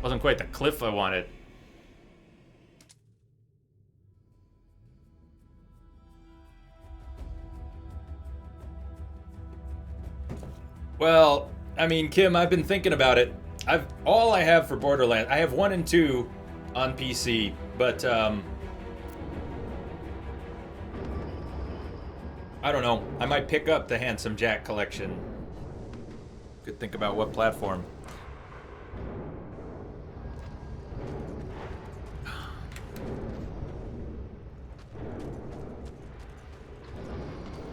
Wasn't quite the cliff I wanted. Well, I mean, Kim, I've been thinking about it. All I have for Borderlands, I have 1 and 2 on PC, but I don't know. I might pick up the Handsome Jack collection. Could think about what platform.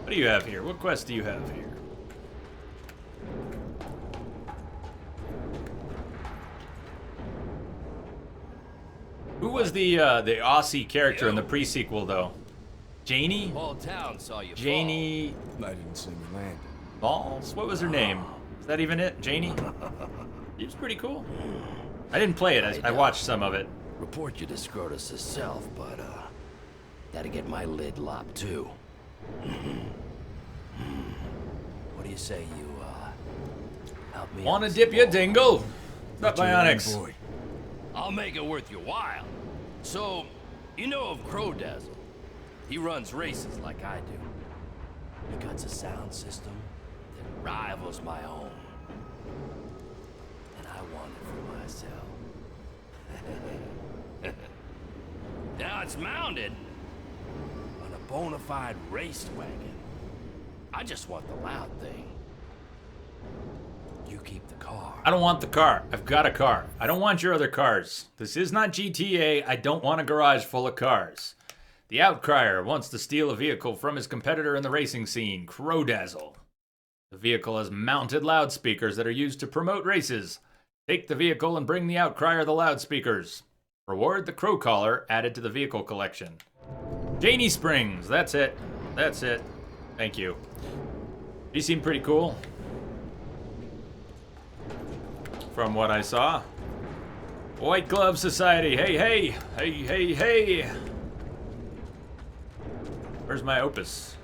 What do you have here? What quest do you have here? Who was the Aussie character in the pre-sequel though? Janie? Whole town saw you Janie I didn't see me land. Balls? What was her name? Is that even it? Janie? She was pretty cool. I didn't play it. I watched some of it. Report you to Scrotus herself, but gotta get my lid lopped too. What do you say you help me? Wanna out dip your small? dingle? Not You're a Bionics. boy. I'll make it worth your while. So, you know of Crowdazzle? He runs races like I do. He cuts a sound system that rivals my own. And I want it for myself. Now it's mounted on a bona fide race wagon. I just want the loud thing. You keep the car. I don't want the car. I've got a car. I don't want your other cars. This is not GTA. I don't want a garage full of cars. The Outcrier wants to steal a vehicle from his competitor in the racing scene, Crowdazzle. The vehicle has mounted loudspeakers that are used to promote races. Take the vehicle and bring the Outcrier the loudspeakers. Reward the Crow Collar added to the vehicle collection. Janie Springs, that's it. That's it. Thank you. She seemed pretty cool. From what I saw. White Glove Society, hey, hey, hey, hey, hey. Where's my Opus?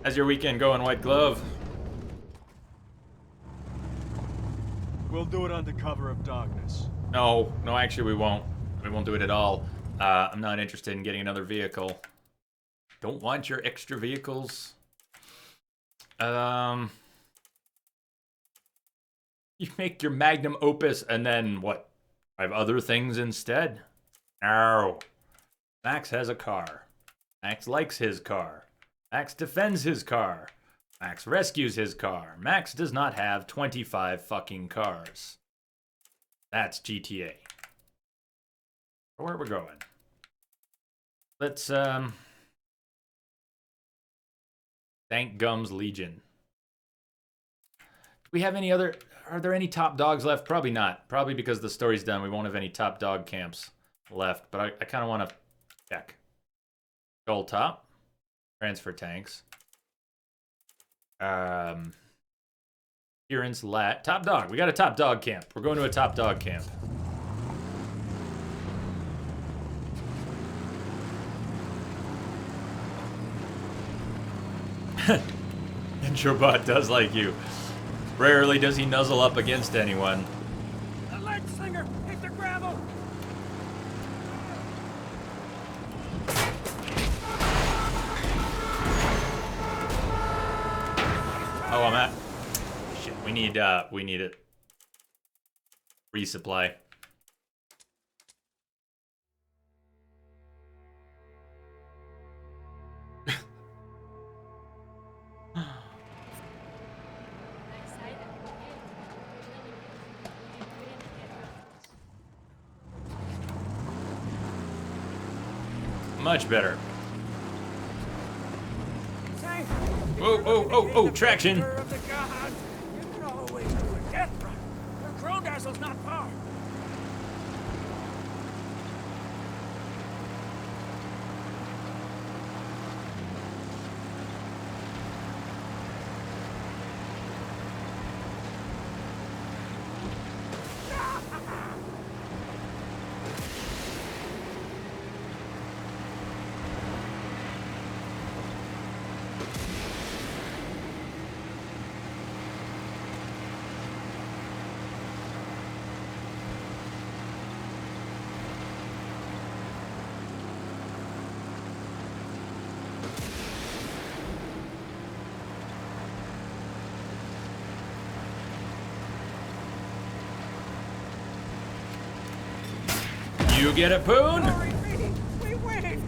How's your weekend going, White Glove? We'll do it under cover of darkness. No, actually we won't. We won't do it at all. I'm not interested in getting another vehicle. Don't want your extra vehicles. You make your magnum opus and then what? Have other things instead? No. Max has a car. Max likes his car. Max defends his car. Max rescues his car. Max does not have 25 fucking cars. That's GTA. Where we're going? Let's thank Gums Legion. Do we have any other? Are there any top dogs left? Probably not. Probably because the story's done. We won't have any top dog camps left. But I kind of want to check. Gold top. Transfer tanks. Appearance lat. Top dog. We got a top dog camp. We're going to a top dog camp. Introbot does like you. Rarely does he nuzzle up against anyone. The leg slinger! Hit the gravel! Oh, I'm at. Shit, we need it. Resupply. Much better. Say, Oh, traction. of the gods, you can always do a death run. The Crowdazzle's not far. You get it, Poon? Glory be, we win!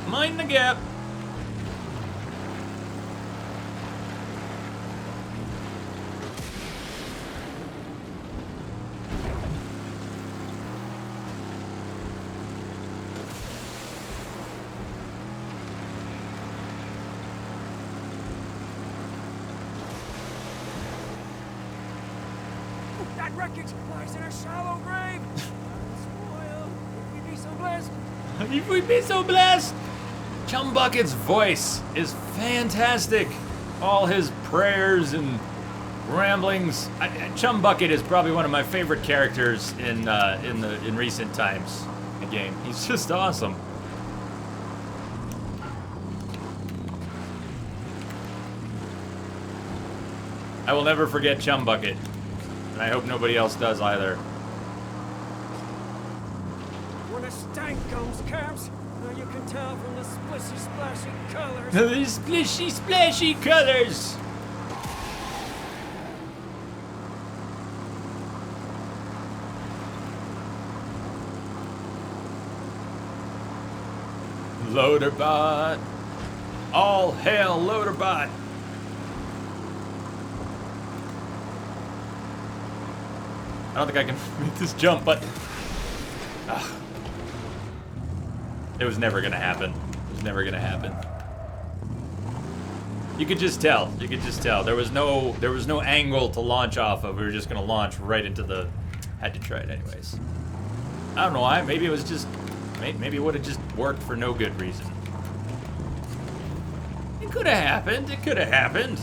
Mind the gap. That wreckage lies in a shallow grave. Spoil. If we be so blessed. If we'd be so blessed. Chum Bucket's voice is fantastic. All his prayers and ramblings. Chum Bucket is probably one of my favorite characters in recent times in the game. He's just awesome. I will never forget Chum Bucket, and I hope nobody else does either. When a stank comes, Caps, you can tell from the splishy, splashy colors. The splishy, splashy colors. Loaderbot. All hail Loaderbot. I don't think I can make this jump, but it was never gonna happen. It was never gonna happen. You could just tell. You could just tell. There was no angle to launch off of. We were just gonna launch right into the. Had to try it anyways. I don't know why. Maybe it was just. Maybe it would have just worked for no good reason. It could have happened. It could have happened.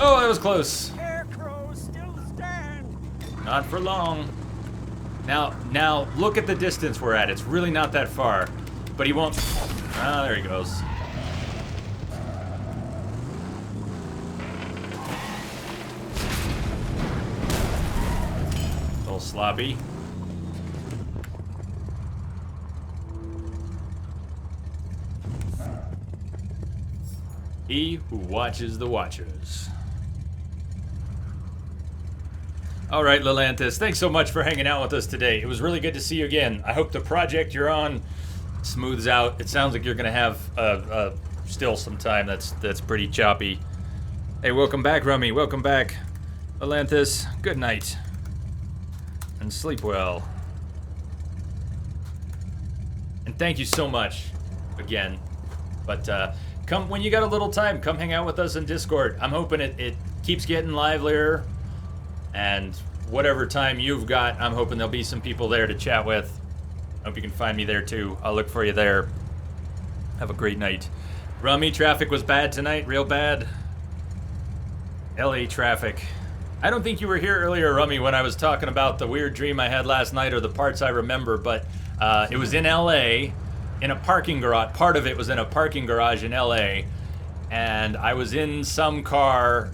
Oh, that was close. Scarecrows still stand. Not for long. Now, look at the distance we're at. It's really not that far. But he won't... Ah, there he goes. A little sloppy. He who watches the watchers. All right, Lelanthus, thanks so much for hanging out with us today. It was really good to see you again. I hope the project you're on smooths out. It sounds like you're gonna have still some time that's pretty choppy. Hey, welcome back, Rummy. Welcome back, Lelanthus. Good night, and sleep well. And thank you so much again. But come when you got a little time, come hang out with us in Discord. I'm hoping it keeps getting livelier. And whatever time you've got, I'm hoping there'll be some people there to chat with. Hope you can find me there too. I'll look for you there. Have a great night. Rummy, traffic was bad tonight, real bad. LA traffic. I don't think you were here earlier, Rummy, when I was talking about the weird dream I had last night or the parts I remember, but it was in LA, in a parking garage. Part of it was in a parking garage in LA, and I was in some car.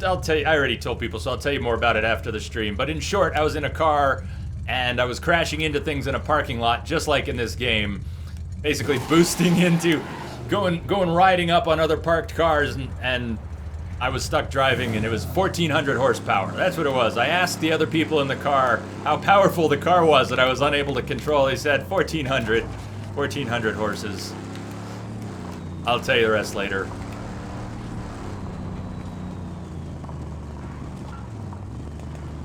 I'll tell you, I already told people, so I'll tell you more about it after the stream. But in short, I was in a car, and I was crashing into things in a parking lot, just like in this game. Basically boosting into, going riding up on other parked cars, and I was stuck driving, and it was 1,400 horsepower. That's what it was. I asked the other people in the car how powerful the car was that I was unable to control. They said 1,400 horses. I'll tell you the rest later.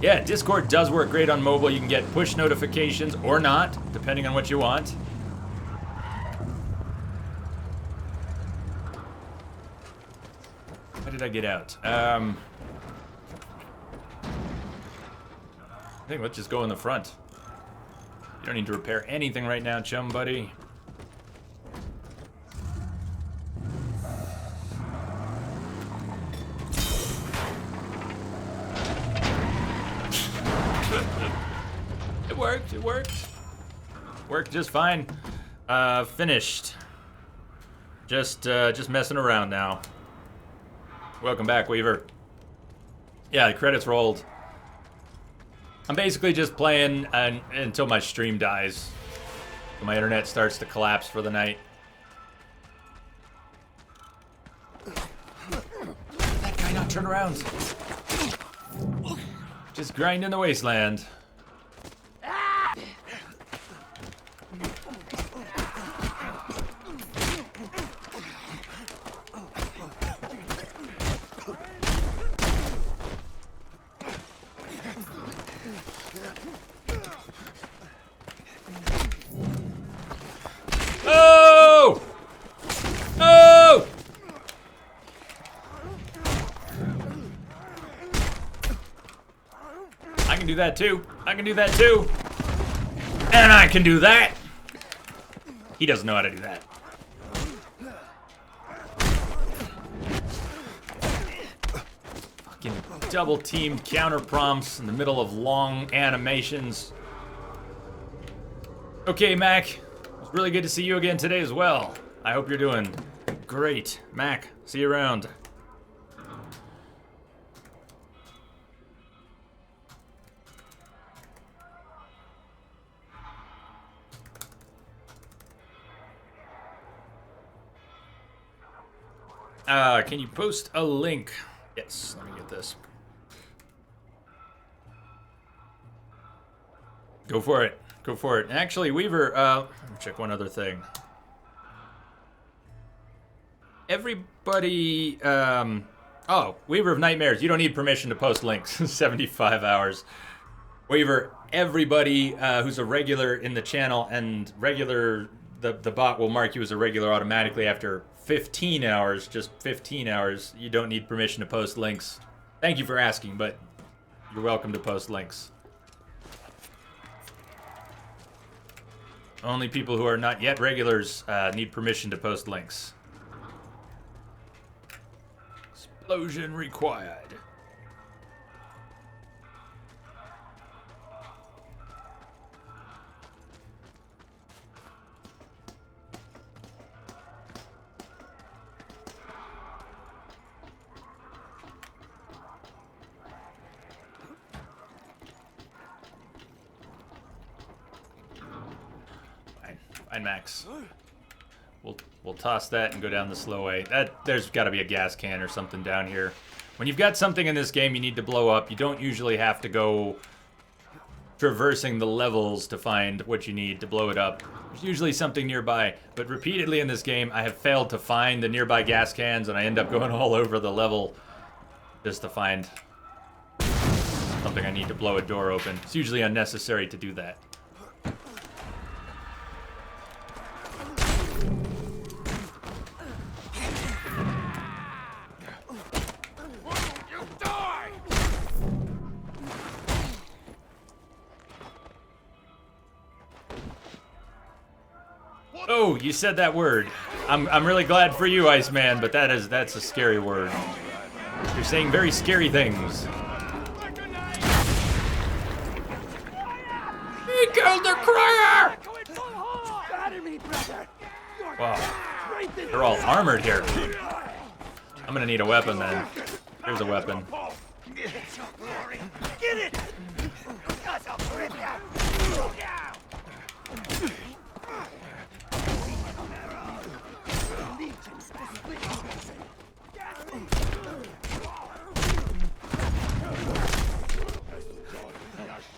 Yeah, Discord does work great on mobile. You can get push notifications or not, depending on what you want. How did I get out? I think let's just go in the front. You don't need to repair anything right now, chum buddy. It worked. Worked just fine. Finished. Just messing around now. Welcome back, Weaver. Yeah, the credits rolled. I'm basically just playing until my stream dies. My internet starts to collapse for the night. That guy not turn around. Just grind in the wasteland. Oh! Oh! I can do that too. I can do that too. And I can do that. He doesn't know how to do that. Fucking double teamed counter prompts in the middle of long animations. Okay, Mac. It's really good to see you again today as well. I hope you're doing great. Mac, see you around. Can you post a link? Yes, let me get this. Go for it. Go for it. And actually, Weaver, let me check one other thing. Everybody, oh, Weaver of Nightmares, you don't need permission to post links. 75 hours. Weaver, everybody who's a regular in the channel and regular, the bot will mark you as a regular automatically after 15 hours, just 15 hours. You don't need permission to post links. Thank you for asking, but you're welcome to post links. Only people who are not yet regulars need permission to post links. Explosion required. Fine, Max. We'll toss that and go down the slow way. There's got to be a gas can or something down here. When you've got something in this game you need to blow up, you don't usually have to go traversing the levels to find what you need to blow it up. There's usually something nearby, but repeatedly in this game I have failed to find the nearby gas cans and I end up going all over the level just to find something I need to blow a door open. It's usually unnecessary to do that. Oh, you said that word. I'm really glad for you, Iceman, but that's a scary word. You're saying very scary things. He killed the crier! Wow. They're all armored here. I'm gonna need a weapon then. Here's a weapon. Get it!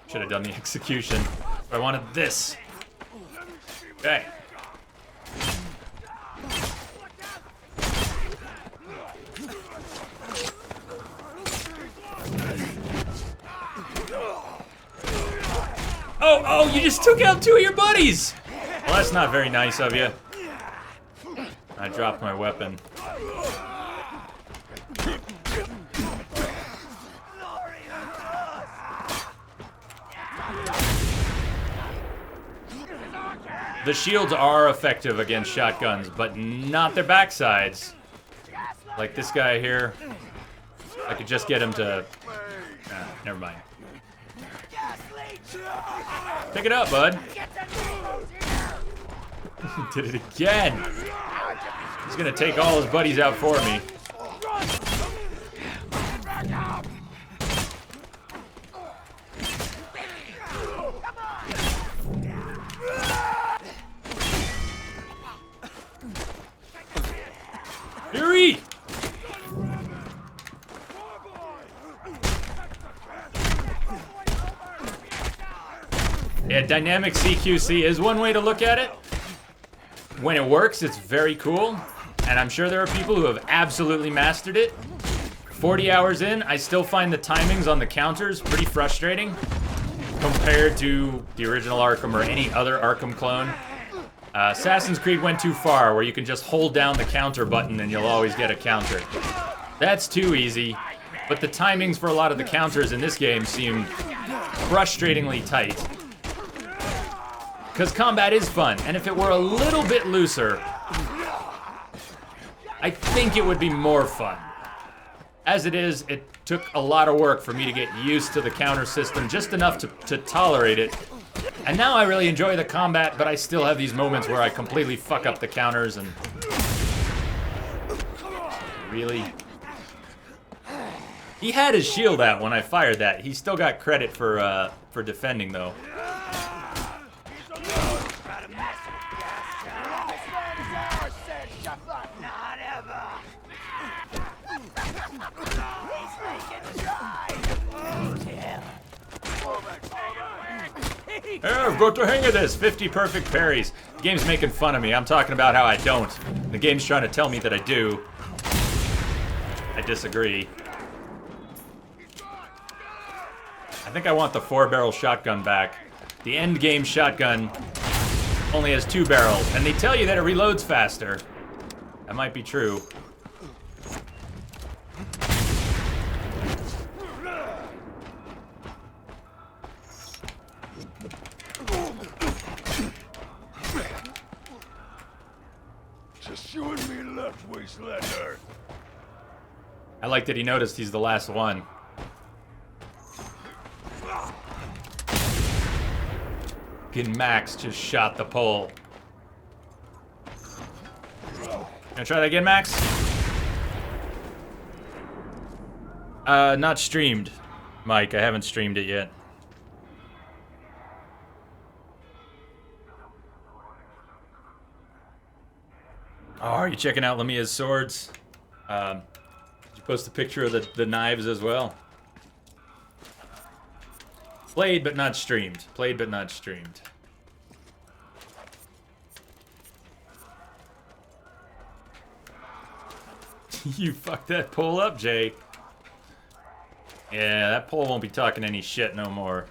Should have done the execution. But I wanted this. Okay. Oh, you just took out two of your buddies! Well, that's not very nice of you. I dropped my weapon. The shields are effective against shotguns, but not their backsides. Like this guy here. I could just get him to... never mind. Pick it up, bud. Did it again. He's gonna take all his buddies out for me. Yeah, dynamic CQC is one way to look at it. When it works, it's very cool. And I'm sure there are people who have absolutely mastered it. 40 hours in, I still find the timings on the counters pretty frustrating compared to the original Arkham or any other Arkham clone. Assassin's Creed went too far where you can just hold down the counter button and you'll always get a counter. That's too easy, but the timings for a lot of the counters in this game seem frustratingly tight. Because combat is fun, and if it were a little bit looser, I think it would be more fun. As it is, it took a lot of work for me to get used to the counter system, just enough to tolerate it. And now I really enjoy the combat, but I still have these moments where I completely fuck up the counters and... Really? He had his shield out when I fired that. He still got credit for defending, though. Yeah, I've got the hang of this. 50 perfect parries. The game's making fun of me. I'm talking about how I don't. The game's trying to tell me that I do. I disagree. I think I want the 4-barrel shotgun back. The end game shotgun only has 2 barrels, and they tell you that it reloads faster. That might be true. Just you and me left, Wastelander. I like that he noticed he's the last one. Fucking Max just shot the pole. Gonna try that again, Max? Not streamed, Mike. I haven't streamed it yet. Oh, are you checking out Lamia's swords? Did you post a picture of the knives as well? Played but not streamed. Played but not streamed. You fucked that pole up, Jay. Yeah, that pole won't be talking any shit no more.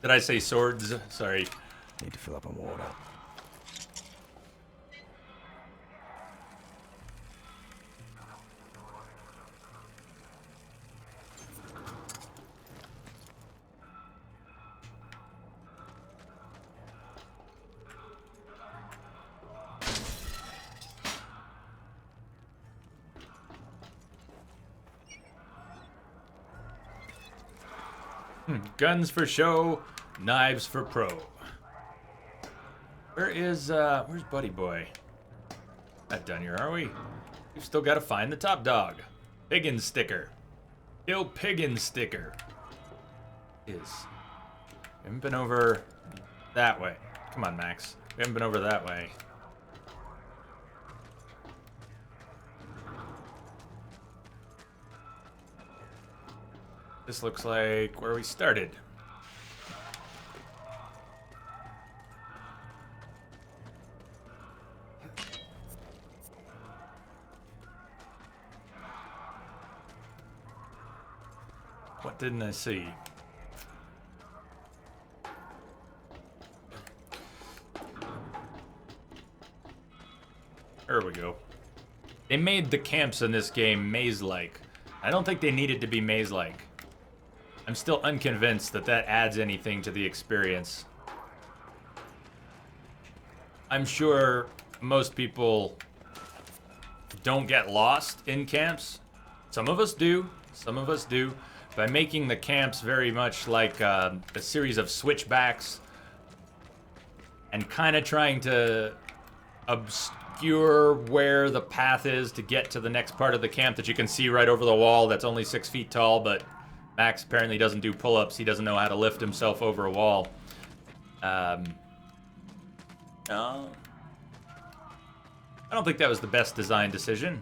Did I say swords? Sorry. Need to fill up on water. Guns for show, knives for pro. Where's Buddy Boy? Not done here, are we? We've still got to find the top dog. Piggin sticker. Kill Piggin sticker. We haven't been over that way. Come on, Max. We haven't been over that way. This looks like where we started. What didn't I see? There we go. They made the camps in this game maze-like. I don't think they needed to be maze-like. I'm still unconvinced that that adds anything to the experience. I'm sure most people don't get lost in camps. Some of us do. Some of us do. By making the camps very much like a series of switchbacks and kind of trying to obscure where the path is to get to the next part of the camp that you can see right over the wall that's only 6 feet tall, but Max apparently doesn't do pull-ups. He doesn't know how to lift himself over a wall. I don't think that was the best design decision.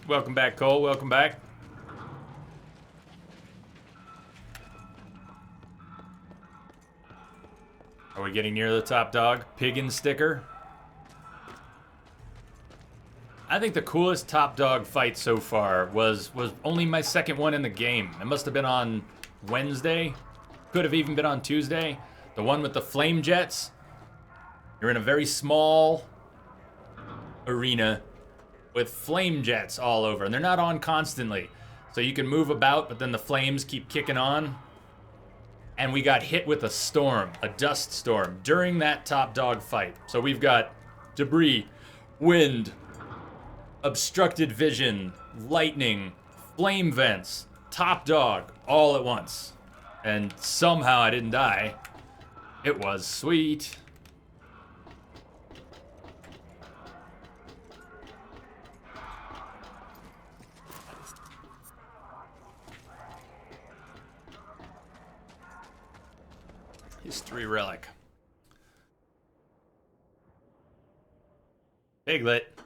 Welcome back, Cole. Welcome back. Are we getting near the top dog? Piggin sticker? I think the coolest top dog fight so far was only my second one in the game. It must have been on Wednesday. Could have even been on Tuesday. The one with the flame jets. You're in a very small arena with flame jets all over, and they're not on constantly. So you can move about, but then the flames keep kicking on. And we got hit with a storm, a dust storm, during that top dog fight. So we've got debris, wind, obstructed vision, lightning, flame vents, top dog, all at once. And somehow I didn't die. It was sweet. History relic. Piglet.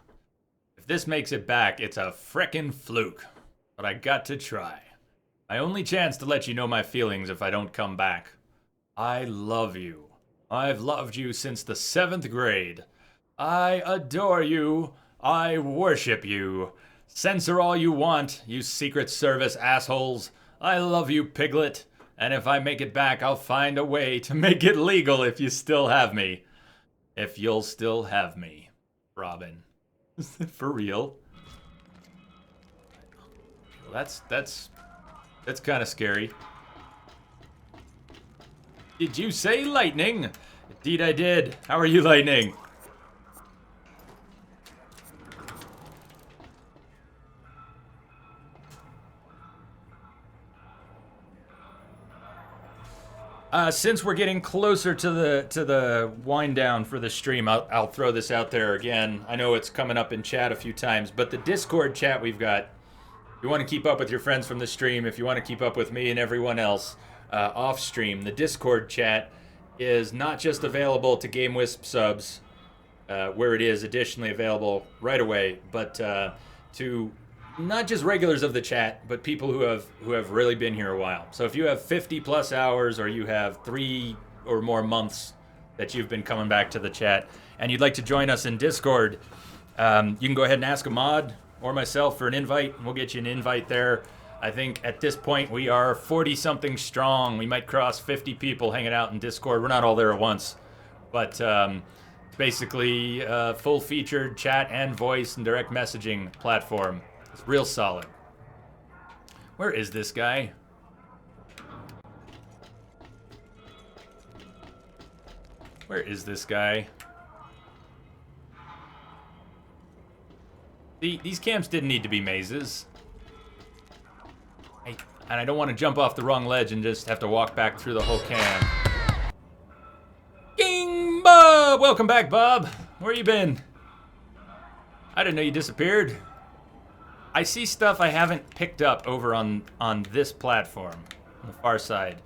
If this makes it back, it's a frickin' fluke. But I got to try. My only chance to let you know my feelings if I don't come back. I love you. I've loved you since the 7th grade. I adore you. I worship you. Censor all you want, you Secret Service assholes. I love you, Piglet. And if I make it back, I'll find a way to make it legal if you still have me. If you'll still have me, Robin. For real? That's kind of scary. Did you say lightning? Indeed I did. How are you, Lightning? Since we're getting closer to the wind down for the stream, I'll throw this out there again. I know it's coming up in chat a few times, but the Discord chat we've got, if you want to keep up with your friends from the stream, if you want to keep up with me and everyone else off stream, the Discord chat is not just available to GameWisp subs, where it is additionally available right away, but to not just regulars of the chat, but people who have really been here a while. So if you have 50 plus hours, or you have 3 or more months that you've been coming back to the chat, and you'd like to join us in Discord, you can go ahead and ask a mod or myself for an invite, and we'll get you an invite there. I think at this point we are 40-something strong. We might cross 50 people hanging out in Discord. We're not all there at once, but basically a full-featured chat and voice and direct messaging platform. It's real solid. Where is this guy? Where is this guy? These camps didn't need to be mazes. And I don't want to jump off the wrong ledge and just have to walk back through the whole camp. King Bob! Welcome back, Bob. Where you been? I didn't know you disappeared. I see stuff I haven't picked up over on this platform, on the far side.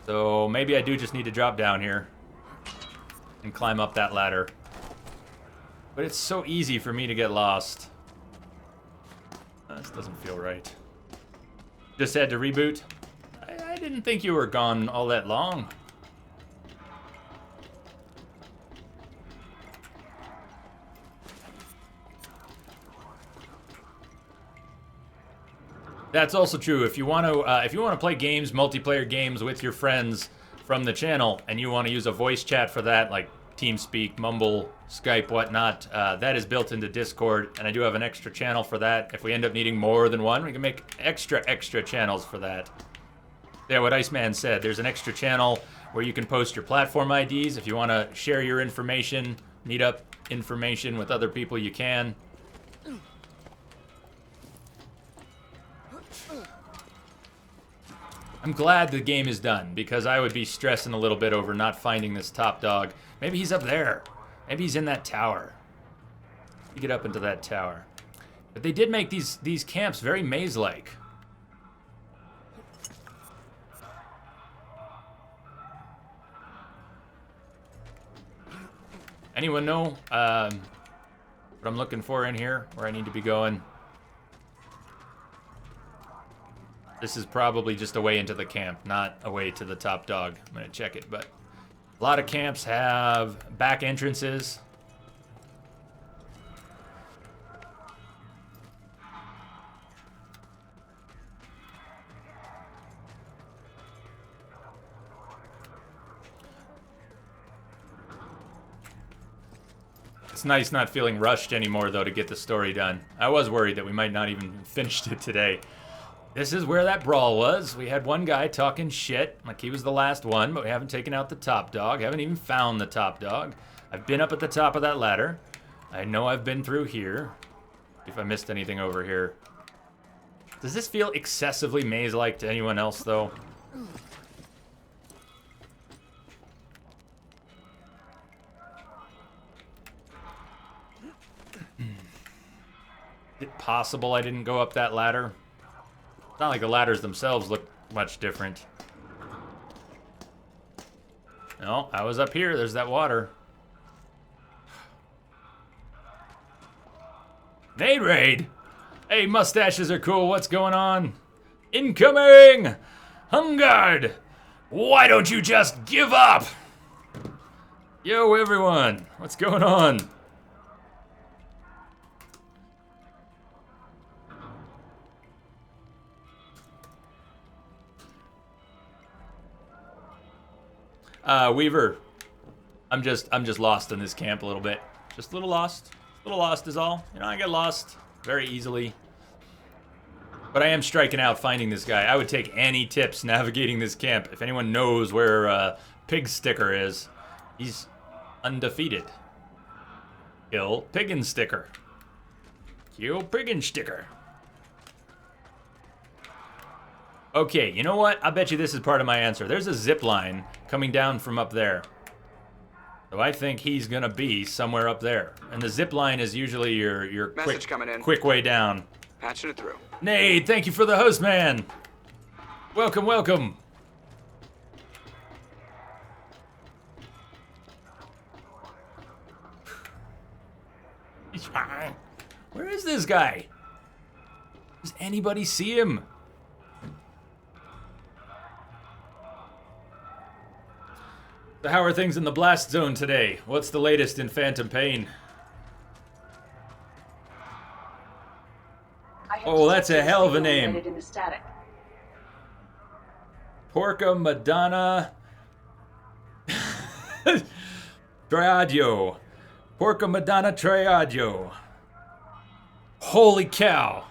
So maybe I do just need to drop down here and climb up that ladder. But it's so easy for me to get lost. This doesn't feel right. Just had to reboot. I didn't think you were gone all that long. That's also true. If you want to play games, multiplayer games with your friends from the channel, and you want to use a voice chat for that, like TeamSpeak, Mumble, Skype, whatnot, that is built into Discord, and I do have an extra channel for that. If we end up needing more than one, we can make extra channels for that. Yeah, what Iceman said, there's an extra channel where you can post your platform IDs. If you want to share your information, meet up information with other people, you can. I'm glad the game is done, because I would be stressing a little bit over not finding this top dog. Maybe he's up there. Maybe he's in that tower. You get up into that tower. But they did make these camps very maze-like. Anyone know what I'm looking for in here, where I need to be going? This is probably just a way into the camp, not a way to the top dog. I'm gonna check it, but a lot of camps have back entrances. It's nice not feeling rushed anymore, though, to get the story done. I was worried that we might not even finish it today. This is where that brawl was. We had one guy talking shit, like he was the last one, but we haven't taken out the top dog. Haven't even found the top dog. I've been up at the top of that ladder. I know I've been through here. If I missed anything over here. Does this feel excessively maze-like to anyone else, though? Is it possible I didn't go up that ladder? It's not like the ladders themselves look much different. No, I was up here. There's that water. Nade raid! Hey, mustaches are cool. What's going on? Incoming! Hungard! Why don't you just give up? Yo, everyone. What's going on? Weaver, I'm just lost in this camp a little bit. Just a little lost. A little lost is all. You know, I get lost very easily. But I am striking out finding this guy. I would take any tips navigating this camp. If anyone knows where Pig Sticker is, he's undefeated. Kill Piggin Sticker. Kill Piggin Sticker. Okay, you know what? I bet you this is part of my answer. There's a zip line coming down from up there. So I think he's gonna be somewhere up there. And the zip line is usually your quick way down. Patching it through. Nade, thank you for the host, man. Welcome, welcome. Where is this guy? Does anybody see him? So how are things in the blast zone today? What's the latest in Phantom Pain? Oh, that's a hell of a name. In the static. Porca Madonna Triaggio. Porca Madonna Triaggio. Holy cow.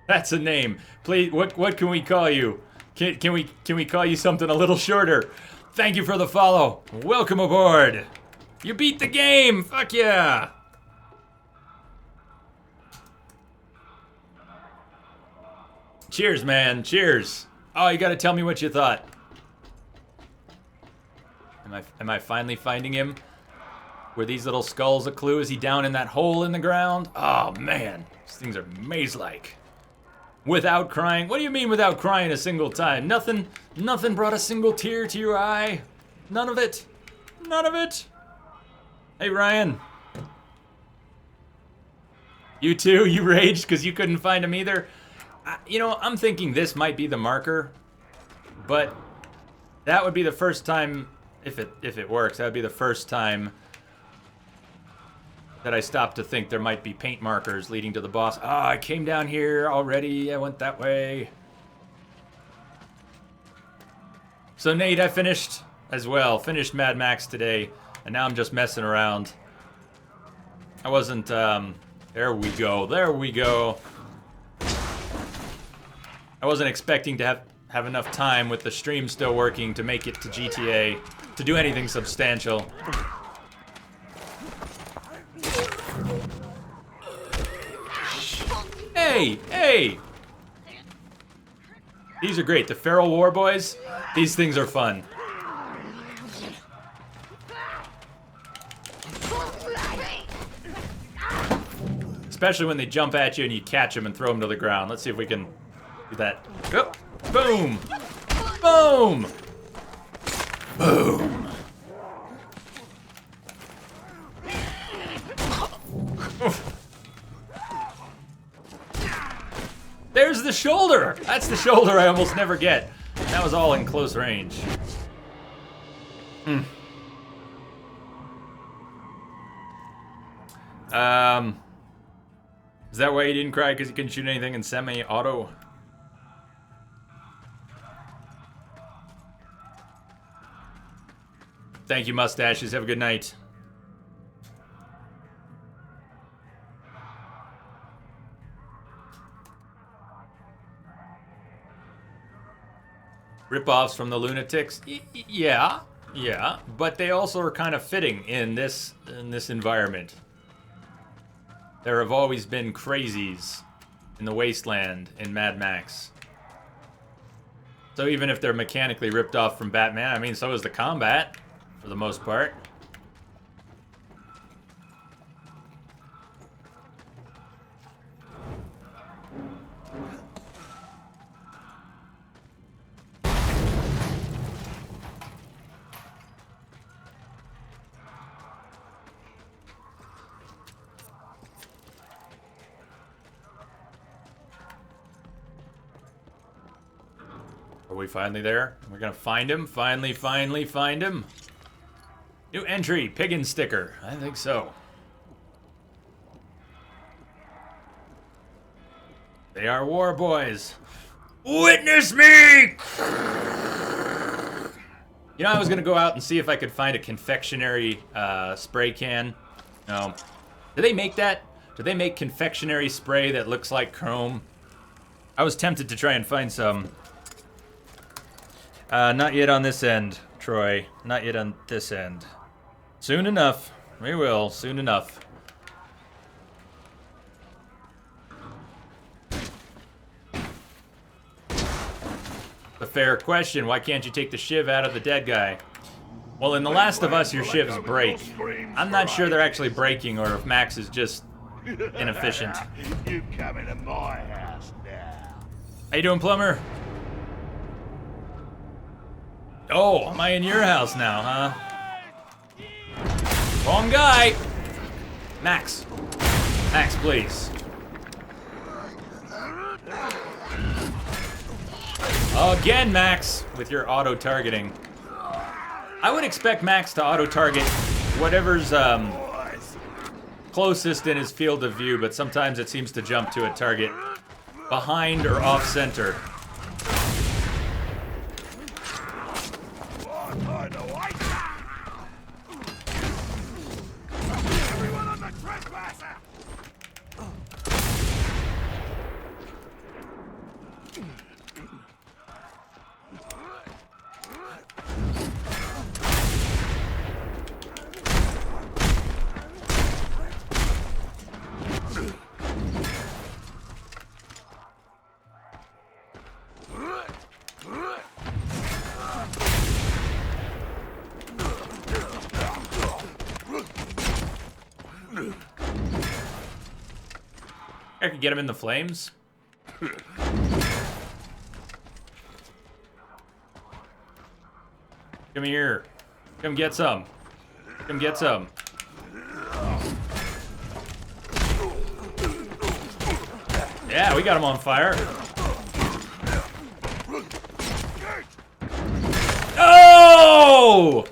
That's a name. Please, what can we call you? Can we call you something a little shorter? Thank you for the follow. Welcome aboard. You beat the game. Fuck yeah. Cheers, man. Cheers. Oh, you gotta tell me what you thought. Am I finally finding him? Were these little skulls a clue? Is he down in that hole in the ground? Oh man, these things are maze-like. Without crying? What do you mean without crying a single time? Nothing brought a single tear to your eye? None of it? None of it? Hey Ryan. You too? You raged because you couldn't find him either? You know, I'm thinking this might be the marker, but that would be the first time, if it works, that would be the first time that I stopped to think there might be paint markers leading to the boss. I came down here already, I went that way. So Nate, I finished as well, finished Mad Max today, and now I'm just messing around. I wasn't, there we go. I wasn't expecting to have enough time with the stream still working to make it to GTA, to do anything substantial. Hey! These are great. The Feral War Boys, these things are fun. Especially when they jump at you and you catch them and throw them to the ground. Let's see if we can do that. Go. Boom! Boom! Boom! Oof. There's the shoulder! That's the shoulder I almost never get. That was all in close range. Is that why you didn't cry? Because you couldn't shoot anything in semi-auto? Thank you, mustaches. Have a good night. Rip-offs from the Lunatics? Yeah, but they also are kind of fitting in this environment. There have always been crazies in the Wasteland in Mad Max. So even if they're mechanically ripped off from Batman, I mean, so is the combat, for the most part. Are we finally there? We're gonna find him? Finally find him? New entry, Piggin sticker. I think so. They are war boys. Witness me! You know, I was gonna go out and see if I could find a confectionery spray can. No. Do they make that? Do they make confectionery spray that looks like chrome? I was tempted to try and find some. Not yet on this end, Troy. Not yet on this end. Soon enough. We will, soon enough. A fair question. Why can't you take the shiv out of the dead guy? Well, in The Last of Us, your shivs break. I'm not sure they're actually breaking or if Max is just inefficient. You coming to my house now? How you doing, plumber? Oh, am I in your house now, huh? Wrong guy! Max. Max, please. Again, Max, with your auto-targeting. I would expect Max to auto-target whatever's closest in his field of view, but sometimes it seems to jump to a target behind or off-center. I could get him in the flames. Come here. Come get some. Come get some. Yeah, we got him on fire. Oh!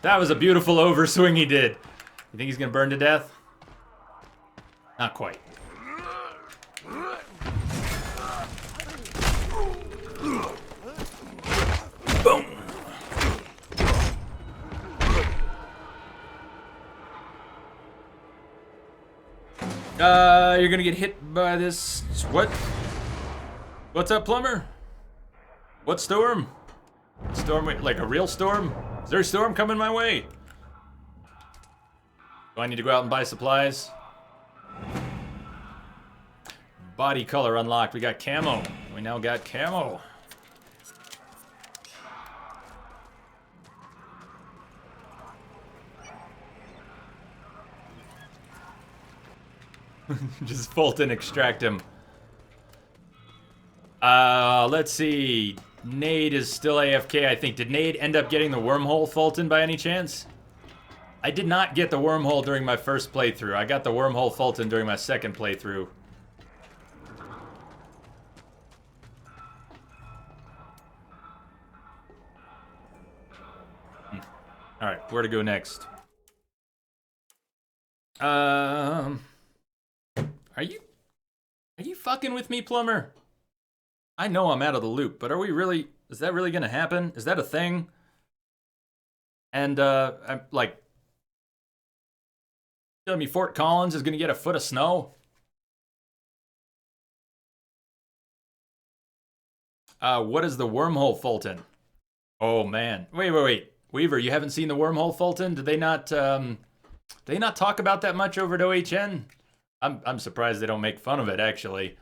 That was a beautiful overswing he did. You think he's gonna burn to death? Not quite. Boom! You're gonna get hit by this. What? What's up, plumber? What storm? Storm, like a real storm? Is there a storm coming my way? Do I need to go out and buy supplies? Body color unlocked. We got camo. We now got camo. Just Fulton extract him. Let's see. Nade is still AFK, I think. Did Nade end up getting the wormhole, Fulton, by any chance? I did not get the wormhole during my first playthrough. I got the wormhole, Fulton, during my second playthrough. Alright, where to go next? Are you fucking with me, plumber? I know I'm out of the loop, but are we really... Is that really gonna happen? Is that a thing? And, I'm like... Telling me Fort Collins is gonna get a foot of snow? What is the wormhole, Fulton? Oh, man. Wait. Weaver, you haven't seen the wormhole, Fulton? Did they not talk about that much over at OHN? I'm surprised they don't make fun of it, actually.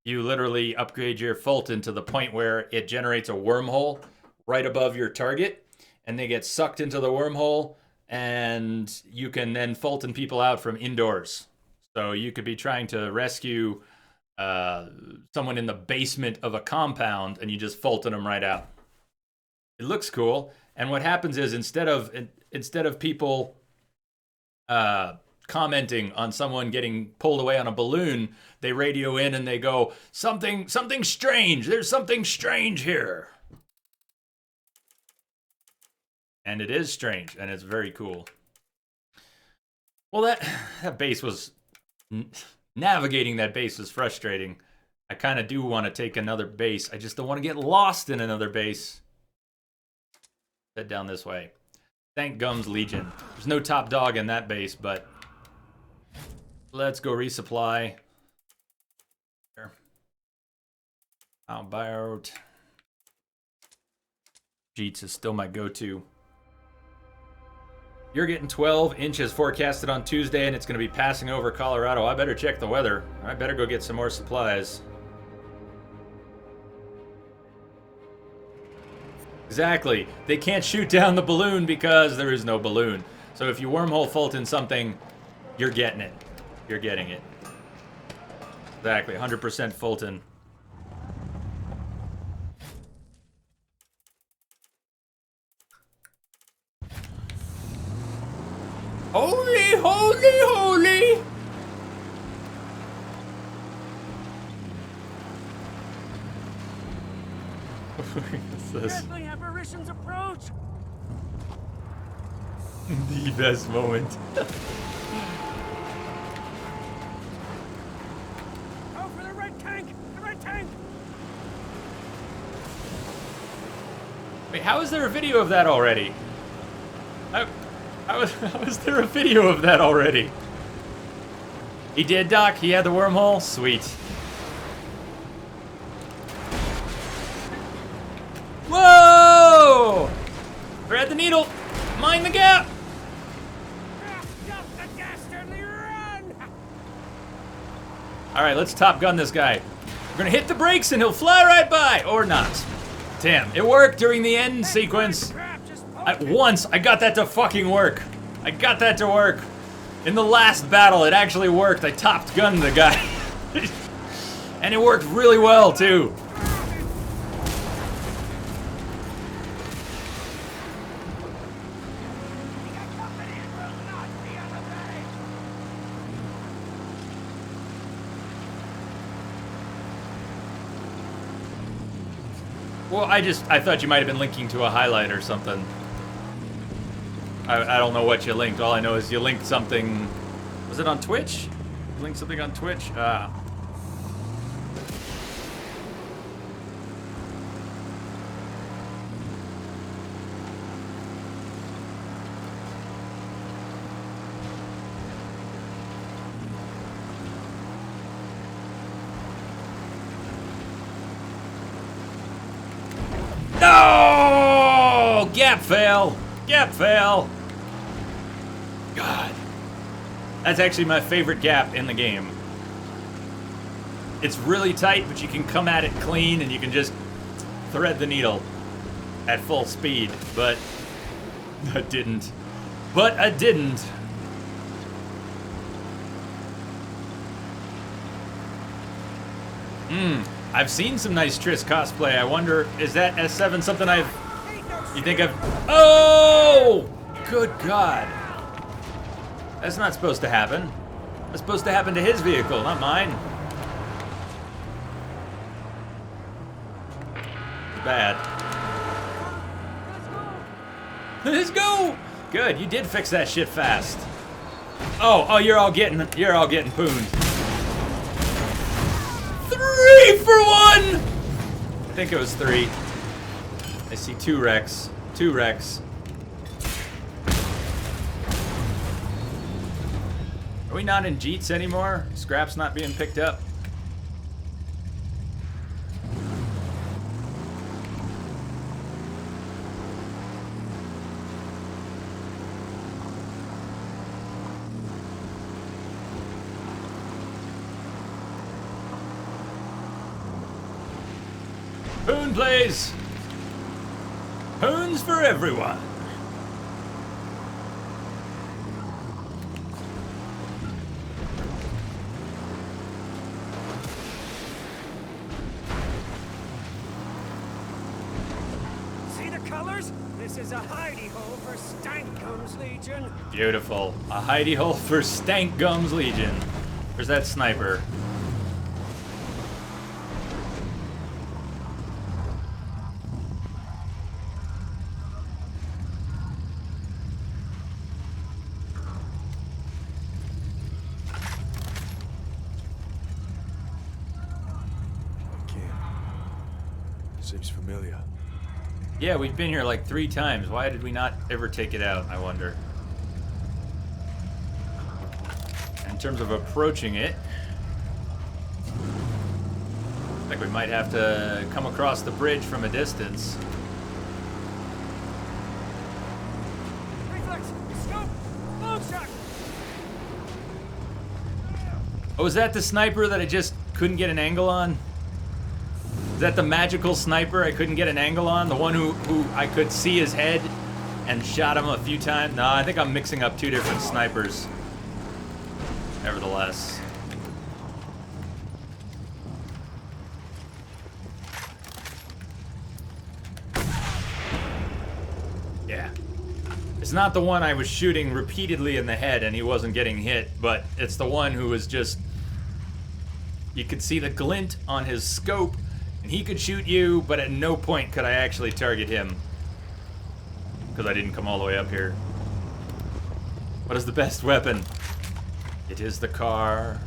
You literally upgrade your Fulton to the point where it generates a wormhole right above your target, and they get sucked into the wormhole, and you can then Fulton people out from indoors. So you could be trying to rescue someone in the basement of a compound, and you just Fulton them right out. It looks cool, and what happens is instead of people commenting on someone getting pulled away on a balloon, they radio in and they go, something strange. There's something strange here. And it is strange, and it's very cool. Well, that base was... Navigating that base was frustrating. I kind of do want to take another base. I just don't want to get lost in another base. Head down this way. Thank Gums Legion. There's no top dog in that base, but... Let's go resupply. How about... Jeets is still my go-to. You're getting 12 inches forecasted on Tuesday, and it's going to be passing over Colorado. I better check the weather. I better go get some more supplies. Exactly. They can't shoot down the balloon because there is no balloon. So if you wormhole Fulton something, you're getting it. You're getting it. Exactly. 100% Fulton. Holy, holy, holy! What's this? Deadly apparitions approach! The best moment. Go for the red tank! The red tank! Wait, how is there a video of that already? How is there a video of that already? He did, Doc. He had the wormhole. Sweet. Whoa! Thread the needle. Mind the gap. Stop the dastardly run! All right, let's Top Gun this guy. We're gonna hit the brakes and he'll fly right by, or not. Damn, it worked during the end sequence. Once, I got that to fucking work. I got that to work. In the last battle, it actually worked. I Top Gunned the guy. And it worked really well, too. Well, I thought you might have been linking to a highlight or something. I don't know what you linked. All I know is you linked something. Was it on Twitch? You linked something on Twitch? No! Gap fail! Gap fail! God. That's actually my favorite gap in the game. It's really tight, but you can come at it clean and you can just thread the needle at full speed. But I didn't. But I didn't. I've seen some nice Triss cosplay. I wonder, is that S7 something you think I've... Oh! Good God. That's not supposed to happen. That's supposed to happen to his vehicle, not mine. Bad. Let's go! Good, you did fix that shit fast. Oh, you're all getting pooned. 3 for 1! I think it was 3. I see 2 wrecks. 2 wrecks. Are we not in Jeets anymore? Scrap's not being picked up? Poon plays! Poons for everyone! See the colors? This is a hidey hole for Stank Gums Legion. Beautiful. A hidey hole for Stank Gums Legion. Where's that sniper? Seems familiar. Yeah, we've been here like 3 times. Why did we not ever take it out, I wonder? In terms of approaching it, I think we might have to come across the bridge from a distance. Reflex! Scope! Long shot! Oh, is that the sniper that I just couldn't get an angle on? Is that the magical sniper I couldn't get an angle on? The one who I could see his head and shot him a few times? No, I think I'm mixing up 2 different snipers. Nevertheless. Yeah. It's not the one I was shooting repeatedly in the head and he wasn't getting hit, but it's the one who was just... You could see the glint on his scope. And he could shoot you, but at no point could I actually target him. Because I didn't come all the way up here. What is the best weapon? It is the car.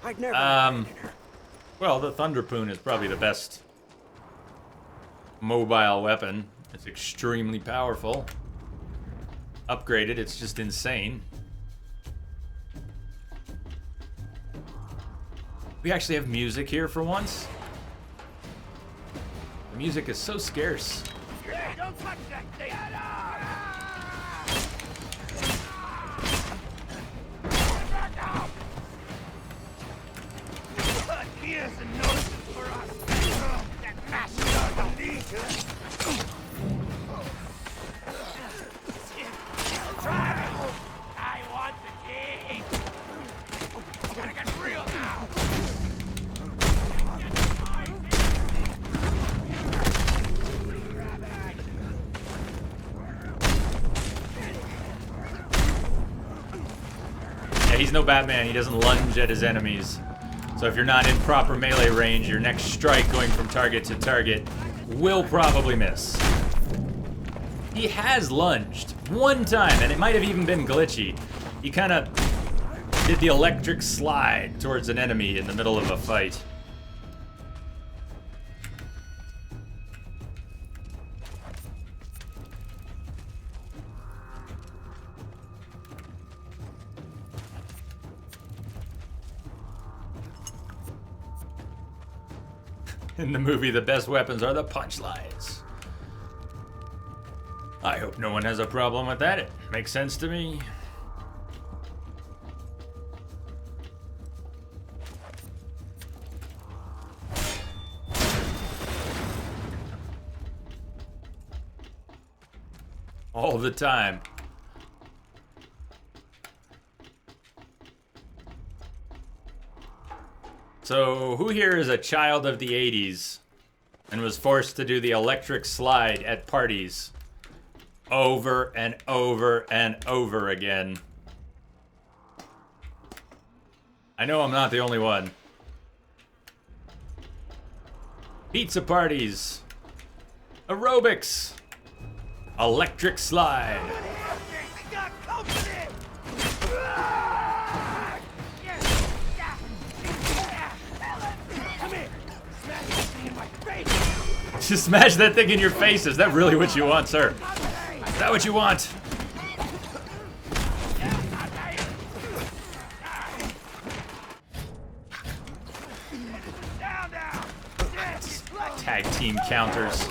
I'd never Well, the Thunderpoon is probably the best mobile weapon. It's extremely powerful. Upgraded, it's just insane. We actually have music here for once. The music is so scarce. Don't touch that thing! Back out! Here's a notice for us. That master don't need to. he's no Batman. He doesn't lunge at his enemies. So if you're not in proper melee range, your next strike going from target to target will probably miss. He has lunged one time, and it might have even been glitchy. He kind of did the electric slide towards an enemy in the middle of a fight. In the movie, the best weapons are the punchlines. I hope no one has a problem with that. It makes sense to me. All the time. So, who here is a child of the 80s and was forced to do the electric slide at parties over and over and over again? I know I'm not the only one. Pizza parties, aerobics, electric slide. Just smash that thing in your face. Is that really what you want, sir? Is that what you want? Tag team counters.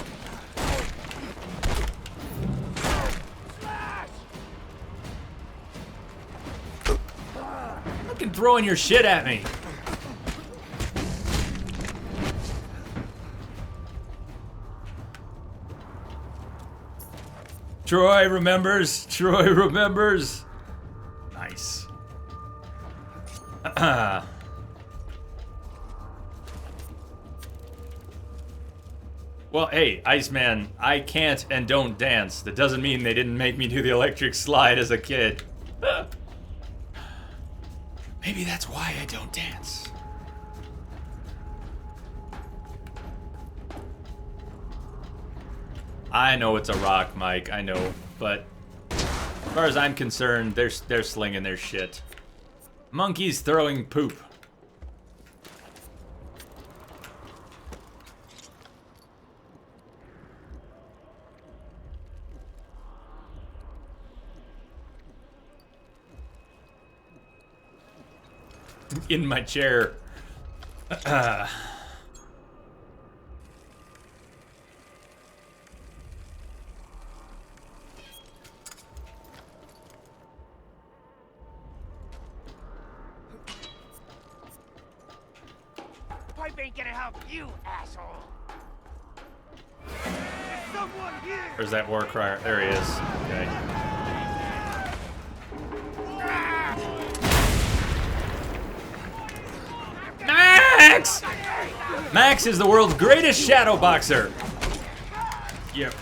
Fucking throwing your shit at me. Troy remembers. Troy remembers. Nice. Well, hey, Iceman, I can't and don't dance. That doesn't mean they didn't make me do the electric slide as a kid. Maybe that's why I don't dance. I know it's a rock, Mike, I know, but as far as I'm concerned, they're slinging their shit. Monkeys throwing poop. In my chair. Pipe ain't gonna help you, asshole. There's someone here. Where's that war crier? There he is. Okay. Max! Max is the world's greatest shadow boxer. Yep.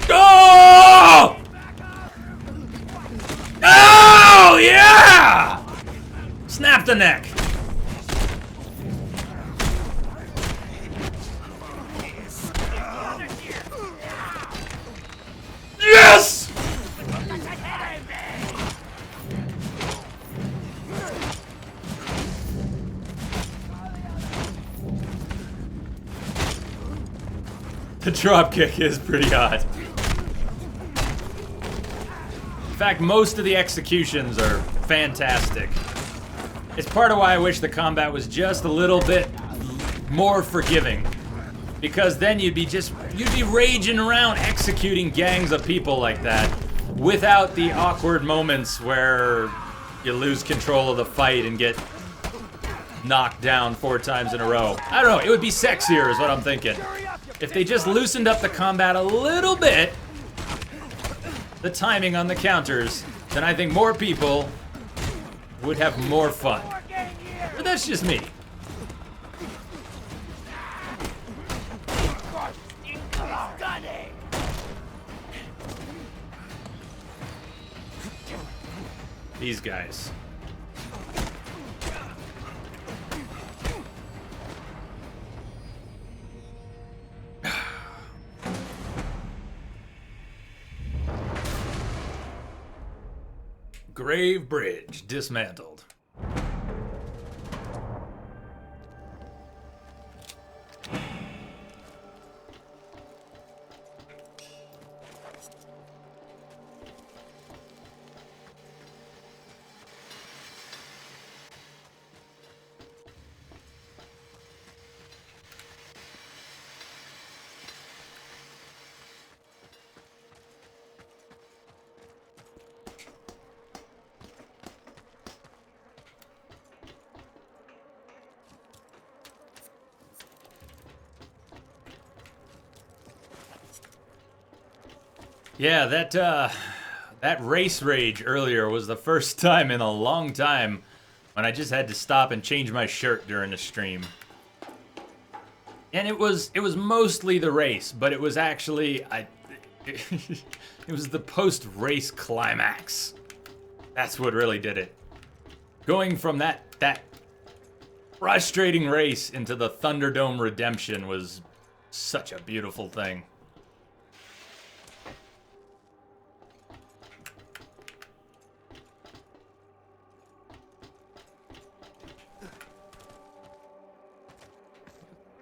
Go! Oh, yeah! Snap the neck. Yes! The dropkick is pretty odd. In fact, most of the executions are fantastic. It's part of why I wish the combat was just a little bit more forgiving. Because then you'd be raging around executing gangs of people like that without the awkward moments where you lose control of the fight and get knocked down 4 times in a row. I don't know, it would be sexier is what I'm thinking. If they just loosened up the combat a little bit, the timing on the counters, then I think more people would have more fun. But that's just me. These guys. Grave Bridge dismantled. Yeah, that race rage earlier was the first time in a long time when I just had to stop and change my shirt during the stream. And it was mostly the race, but it was actually it was the post-race climax. That's what really did it. Going from that frustrating race into the Thunderdome redemption was such a beautiful thing.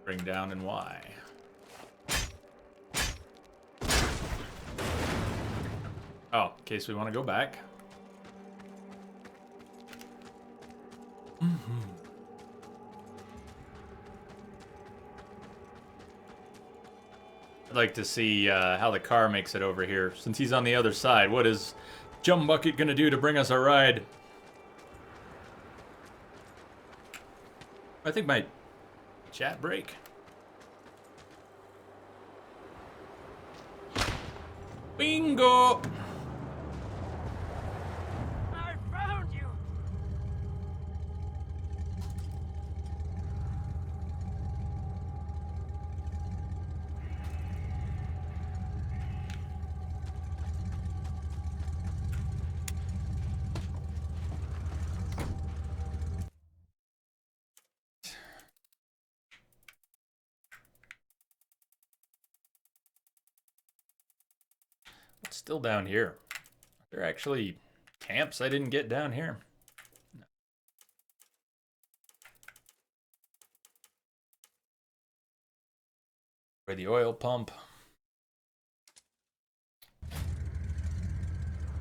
Bring down and why. Oh, in case we want to go back. I'd like to see how the car makes it over here. Since he's on the other side, what is Jumbucket gonna do to bring us a ride? I think my chat break. Bingo! I found you! It's still down here. Are there actually camps I didn't get down here? No. Or the oil pump.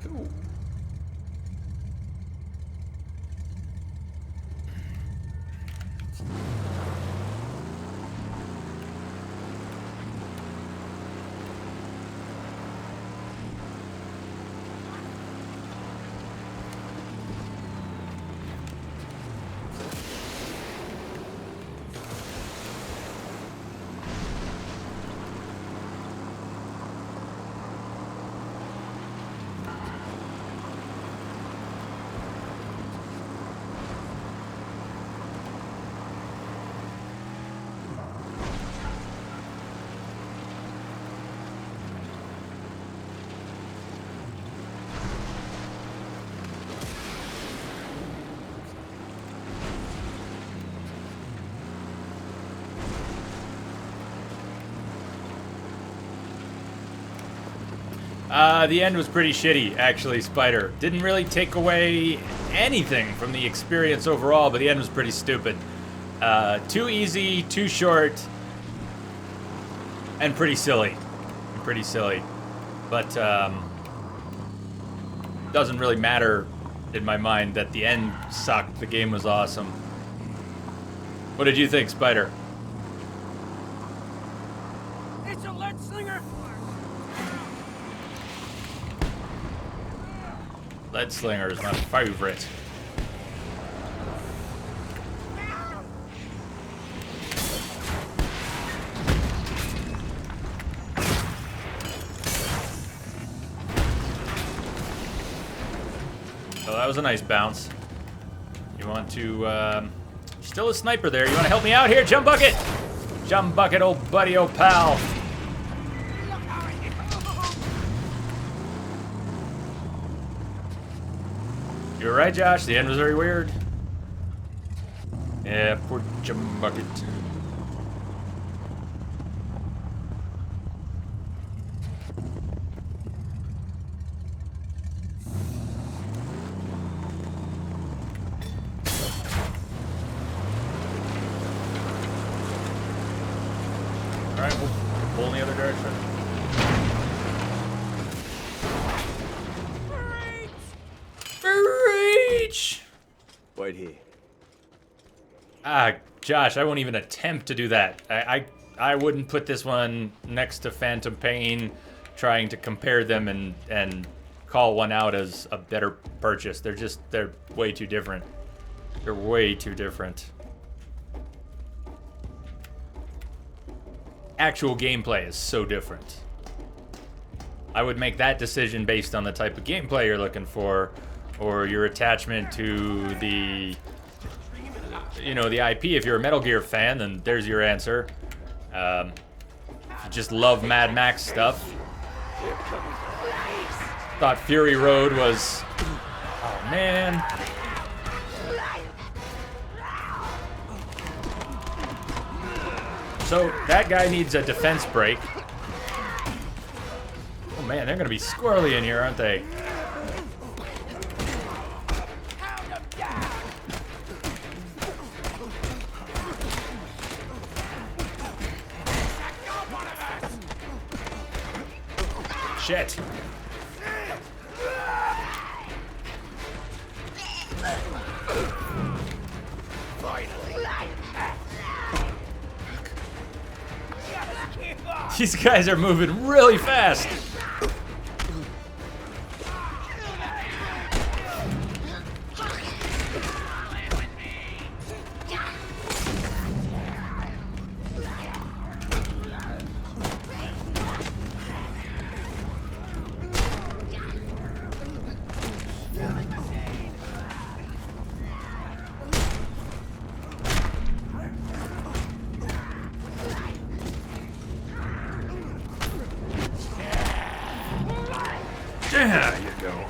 Cool. The end was pretty shitty, actually, Spider. Didn't really take away anything from the experience overall, but the end was pretty stupid. Too easy, too short, and pretty silly. Pretty silly. But, doesn't really matter in my mind that the end sucked. The game was awesome. What did you think, Spider? It's a lead slinger! Lead Slinger is my favorite. Oh, that was a nice bounce. want to, still a sniper there. You want to help me out here, Jump Bucket? Jump Bucket, old buddy, old pal. You're right, Josh. The end was very weird. Yeah, poor Jump Bucket. Alright, we'll pull in the other direction. Reach! Wait here. Ah, Josh, I won't even attempt to do that. I wouldn't put this one next to Phantom Pain, trying to compare them and call one out as a better purchase. They're way too different. They're way too different. Actual gameplay is so different. I would make that decision based on the type of gameplay you're looking for, or your attachment to the, you know, the IP. If you're a Metal Gear fan, then there's your answer. If you just love Mad Max stuff. Thought Fury Road was, oh man. So that guy needs a defense break. Oh man, they're gonna be squirrely in here, aren't they? Shit. These guys are moving really fast. There you go.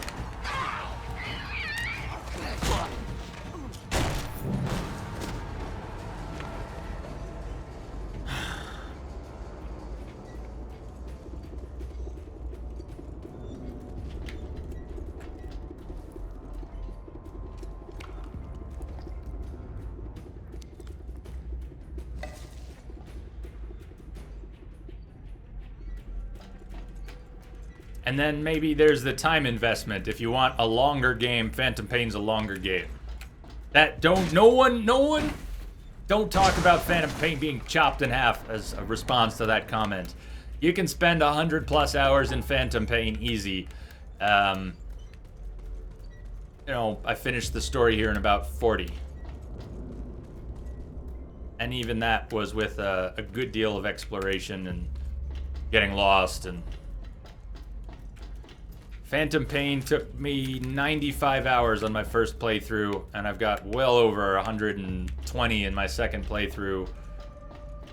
And then maybe there's the time investment. If you want a longer game, Phantom Pain's a longer game. No one don't talk about Phantom Pain being chopped in half as a response to that comment. You can spend 100+ hours in Phantom Pain easy. You know, I finished the story here in about 40. And even that was with a good deal of exploration and getting lost. And Phantom Pain took me 95 hours on my first playthrough, and I've got well over 120 in my second playthrough,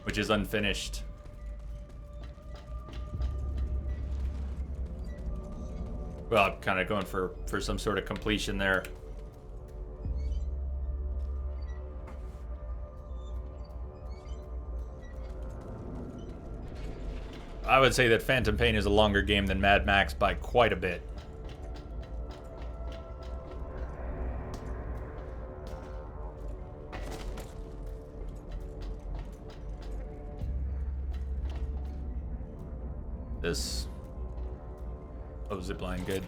which is unfinished. Well, I'm kind of going for some sort of completion there. I would say that Phantom Pain is a longer game than Mad Max by quite a bit. This... Oh, zipline, good.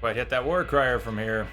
Quite hit that war crier from here.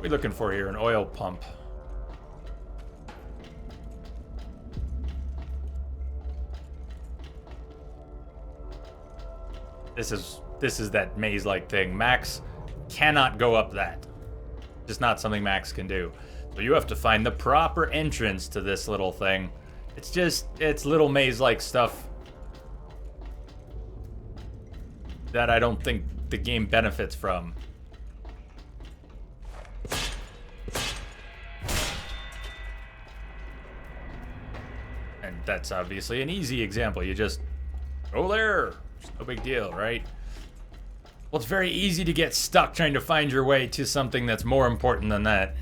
we looking for here? An oil pump. This is that maze-like thing. Max cannot go up that. Just not something Max can do. So you have to find the proper entrance to this little thing. It's little maze-like stuff that I don't think the game benefits from. And that's obviously an easy example. You just go there. It's no big deal, right? Well, it's very easy to get stuck trying to find your way to something that's more important than that.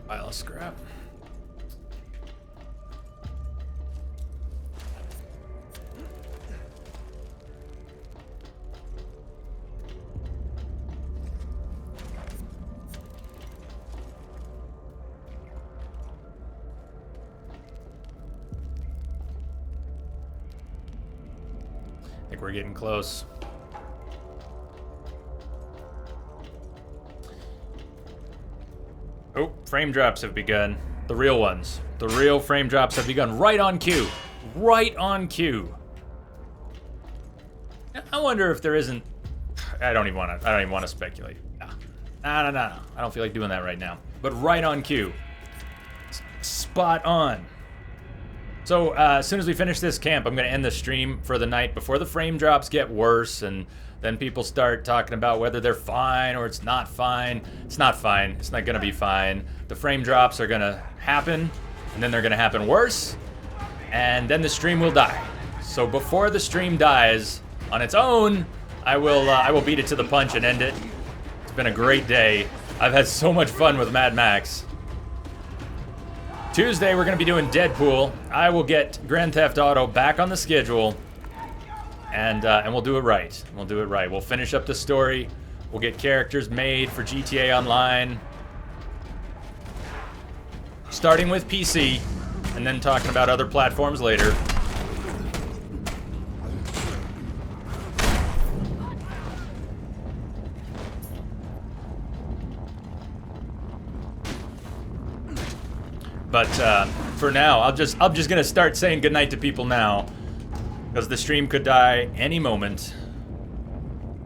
Pile of scrap. I think we're getting close. Oh, frame drops have begun. The real ones. The real frame drops have begun right on cue. Right on cue. I wonder if there isn't... I don't even want to speculate. No. I don't feel like doing that right now. But right on cue. Spot on. So, as soon as we finish this camp, I'm going to end the stream for the night before the frame drops get worse and then people start talking about whether they're fine or it's not fine. It's not fine. It's not going to be fine. The frame drops are going to happen, and then they're going to happen worse, and then the stream will die. So before the stream dies on its own, I will beat it to the punch and end it. It's been a great day. I've had so much fun with Mad Max. Tuesday, we're going to be doing Deadpool. I will get Grand Theft Auto back on the schedule. And we'll do it right. We'll do it right. We'll finish up the story. We'll get characters made for GTA Online. Starting with PC, and then talking about other platforms later. But for now, I'm just gonna start saying goodnight to people now. Because the stream could die any moment.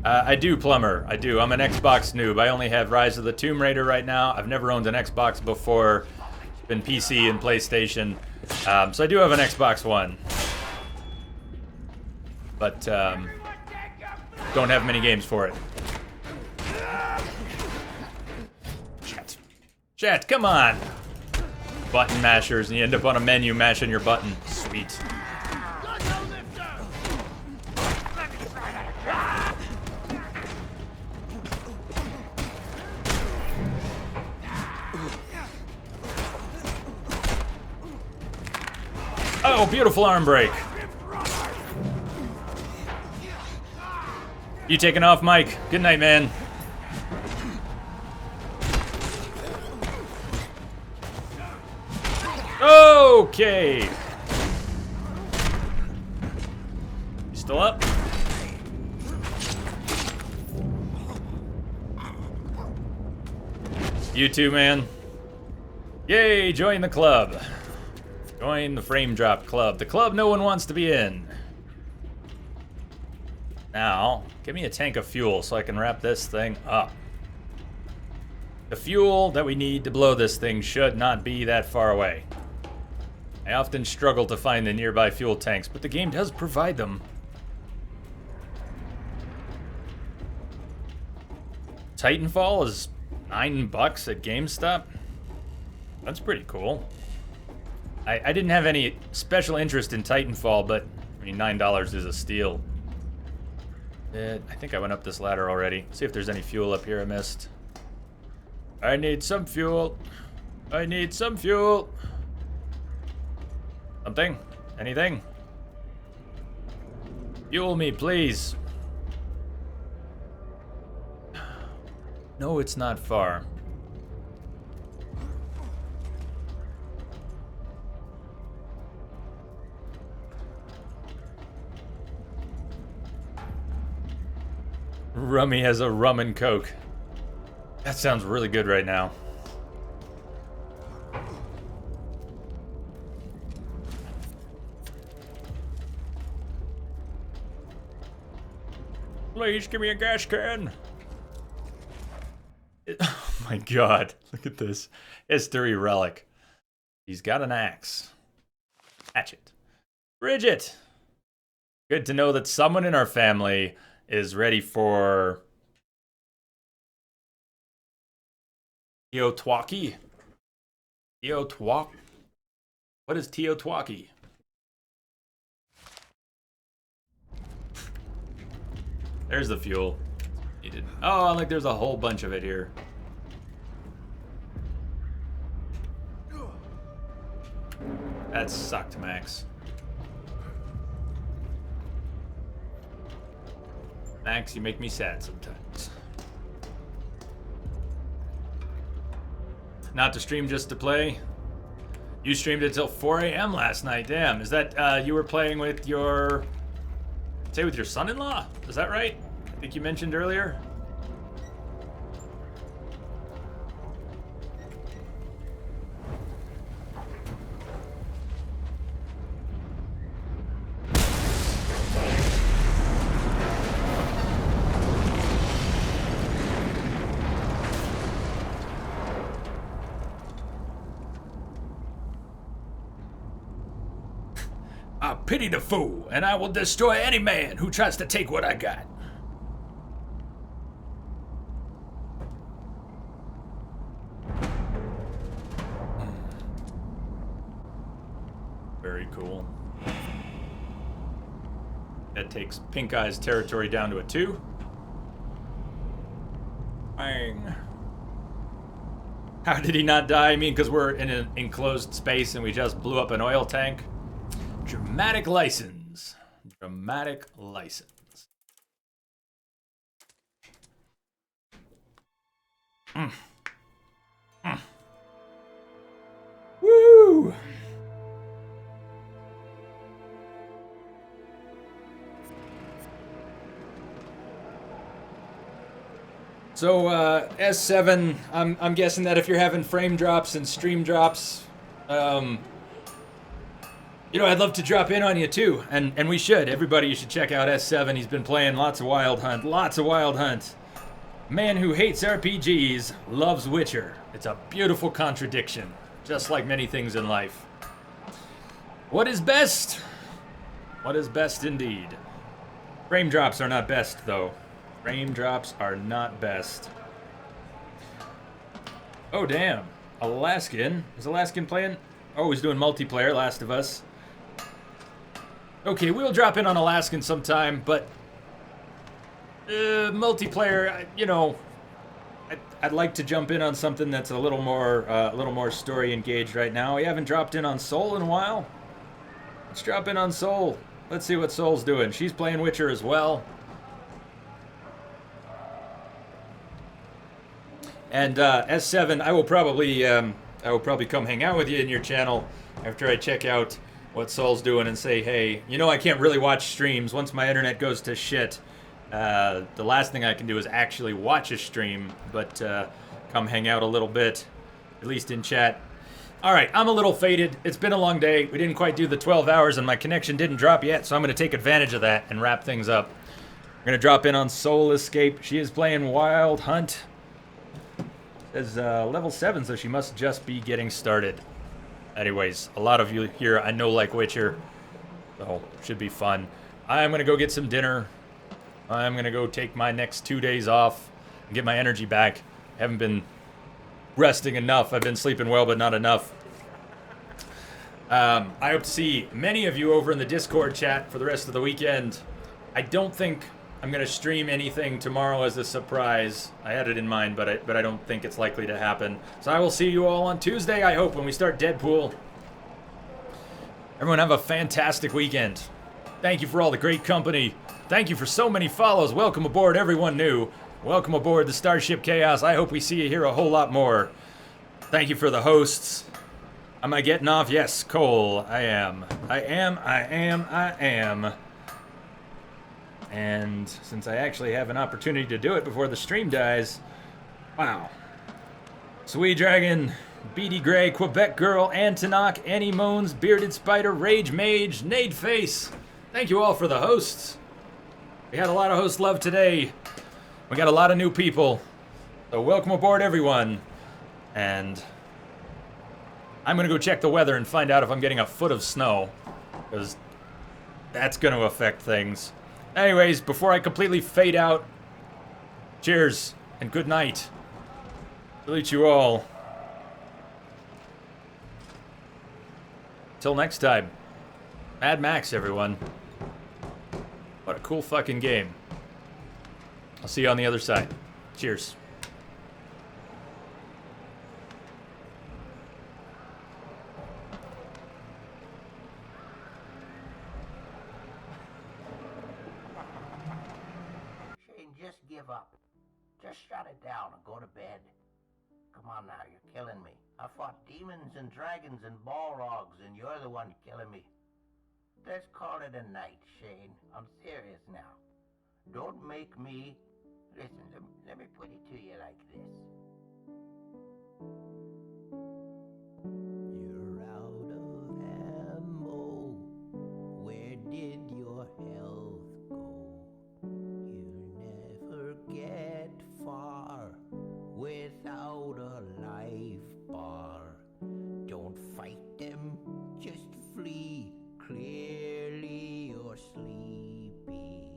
I do, Plumber. I do. I'm an Xbox noob. I only have Rise of the Tomb Raider right now. I've never owned an Xbox before. Been PC and PlayStation. So I do have an Xbox One. But don't have many games for it. Chat, come on. Button mashers, and you end up on a menu mashing your button. Sweet. Oh, beautiful arm break. You taking off, Mike? Good night, man. Okay. You still up? You too, man. Yay, join the club. Join the frame drop club. The club no one wants to be in. Now, give me a tank of fuel so I can wrap this thing up. The fuel that we need to blow this thing should not be that far away. I often struggle to find the nearby fuel tanks, but the game does provide them. Titanfall is $9 at GameStop. That's pretty cool. I didn't have any special interest in Titanfall, but I mean $9 is a steal. I think I went up this ladder already. See if there's any fuel up here I missed. I need some fuel. I need some fuel. Something? Anything? Fuel me, please. No, it's not far. Rummy has a rum and coke. That sounds really good right now. Please give me a gas can. Oh my god, look at this. History relic. He's got an axe. Hatchet. Bridget! Good to know that someone in our family is ready for Teotwaki. Teotwak. What is Teotwaki? There's the fuel. Needed. Oh, like there's a whole bunch of it here. That sucked, Max. Max, you make me sad sometimes. Not to stream, just to play. You streamed it till 4 a.m. last night. Damn, is that you were playing with your, say, with your son-in-law? Is that right? I think you mentioned earlier. I pity the fool, and I will destroy any man who tries to take what I got. Very cool. That takes Pink Eye's territory down to a 2. Bang. How did he not die? I mean, because we're in an enclosed space and we just blew up an oil tank. Dramatic license. Dramatic license. Woo! So, S7, I'm guessing that if you're having frame drops and stream drops, you know, I'd love to drop in on you too, and we should. Everybody, you should check out S7. He's been playing lots of Wild Hunt, lots of Wild Hunt. Man who hates RPGs loves Witcher. It's a beautiful contradiction, just like many things in life. What is best? What is best indeed? Frame drops are not best, though. Frame drops are not best. Oh, damn. Alaskan. Is Alaskan playing? Oh, he's doing multiplayer, Last of Us. Okay, we'll drop in on Alaskan sometime, but multiplayer, you know, I'd like to jump in on something that's a little more story engaged right now. We haven't dropped in on Soul in a while. Let's drop in on Soul. Let's see what Soul's doing. She's playing Witcher as well. And S7, I will probably come hang out with you in your channel after I check out what Soul's doing and say, hey, you know, I can't really watch streams once my internet goes to shit. The last thing I can do is actually watch a stream, but come hang out a little bit, at least in chat. All right, I'm a little faded. It's been a long day. We didn't quite do the 12 hours, and my connection didn't drop yet, so I'm going to take advantage of that and wrap things up. I'm going to drop in on Soul Escape. She is playing Wild Hunt. Says level 7, so she must just be getting started. Anyways, a lot of you here I know like Witcher, so should be fun. I'm going to go get some dinner. I'm going to go take my next 2 days off and get my energy back. I haven't been resting enough. I've been sleeping well, but not enough. I hope to see many of you over in the Discord chat for the rest of the weekend. I don't think I'm going to stream anything tomorrow as a surprise. I had it in mind, but I don't think it's likely to happen. So I will see you all on Tuesday, I hope, when we start Deadpool. Everyone have a fantastic weekend. Thank you for all the great company. Thank you for so many follows. Welcome aboard everyone new. Welcome aboard the Starship Chaos. I hope we see you here a whole lot more. Thank you for the hosts. Am I getting off? Yes, Cole. I am. And since I actually have an opportunity to do it before the stream dies, wow. Sweet Dragon, Beady Gray, Quebec Girl, Antonoc, Annie Moans, Bearded Spider, Rage Mage, Nade Face. Thank you all for the hosts. We had a lot of host love today. We got a lot of new people. So welcome aboard, everyone. And I'm going to go check the weather and find out if I'm getting a foot of snow, because that's going to affect things. Anyways, before I completely fade out, cheers and good night. Salute you all. Till next time. Mad Max, everyone. What a cool fucking game. I'll see you on the other side. Cheers. Shane, just give up. Just shut it down and go to bed. Come on now, you're killing me. I fought demons and dragons and Balrogs, and you're the one killing me. Let's call it a night, Shane. I'm serious now. Don't make me... Listen, let me put it to you like this. You're out of ammo. Where did your health go? You'll never get far without a life bar. Don't fight them, just flee. Clearly you're sleepy.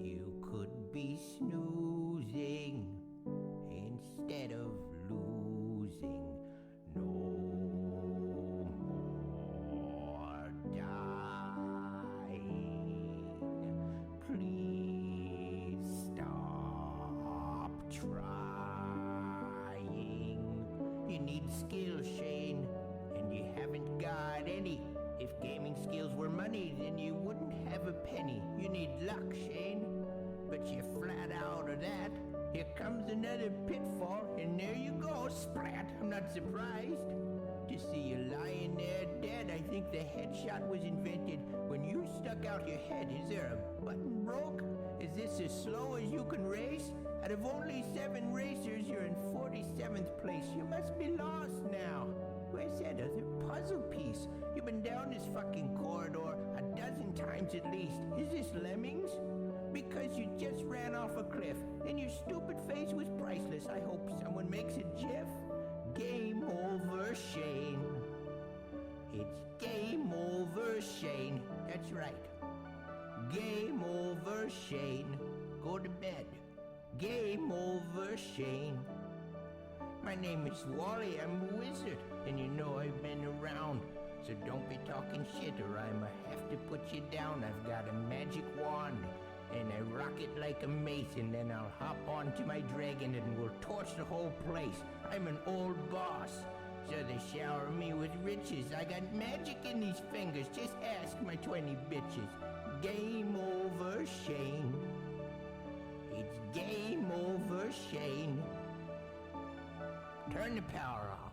You could be snoozing instead of losing. No more dying. Please stop trying. You need skill, Shane, and you haven't got any. If gaming skills were money, then you wouldn't have a penny. You need luck, Shane, but you're flat out of that. Here comes another pitfall, and there you go, splat. I'm not surprised to see you lying there dead. I think the headshot was invented when you stuck out your head. Is there a button broke? Is this as slow as you can race? Out of only 7 racers, you're in 47th place. You must be lost now. Where's that other puzzle piece? You've been down this fucking corridor a dozen times at least. Is this Lemmings? Because you just ran off a cliff, and your stupid face was priceless. I hope someone makes a gif. Game over, Shane. It's game over, Shane. That's right. Game over, Shane. Go to bed. Game over, Shane. My name is Wally, I'm a wizard, and you know I've been around. So don't be talking shit or I'ma have to put you down. I've got a magic wand, and I rock it like a mace, and then I'll hop onto my dragon and we'll torch the whole place. I'm an old boss, so they shower me with riches. I got magic in these fingers, just ask my 20 bitches. Game over, Shane. It's game over, Shane. Turn the power off.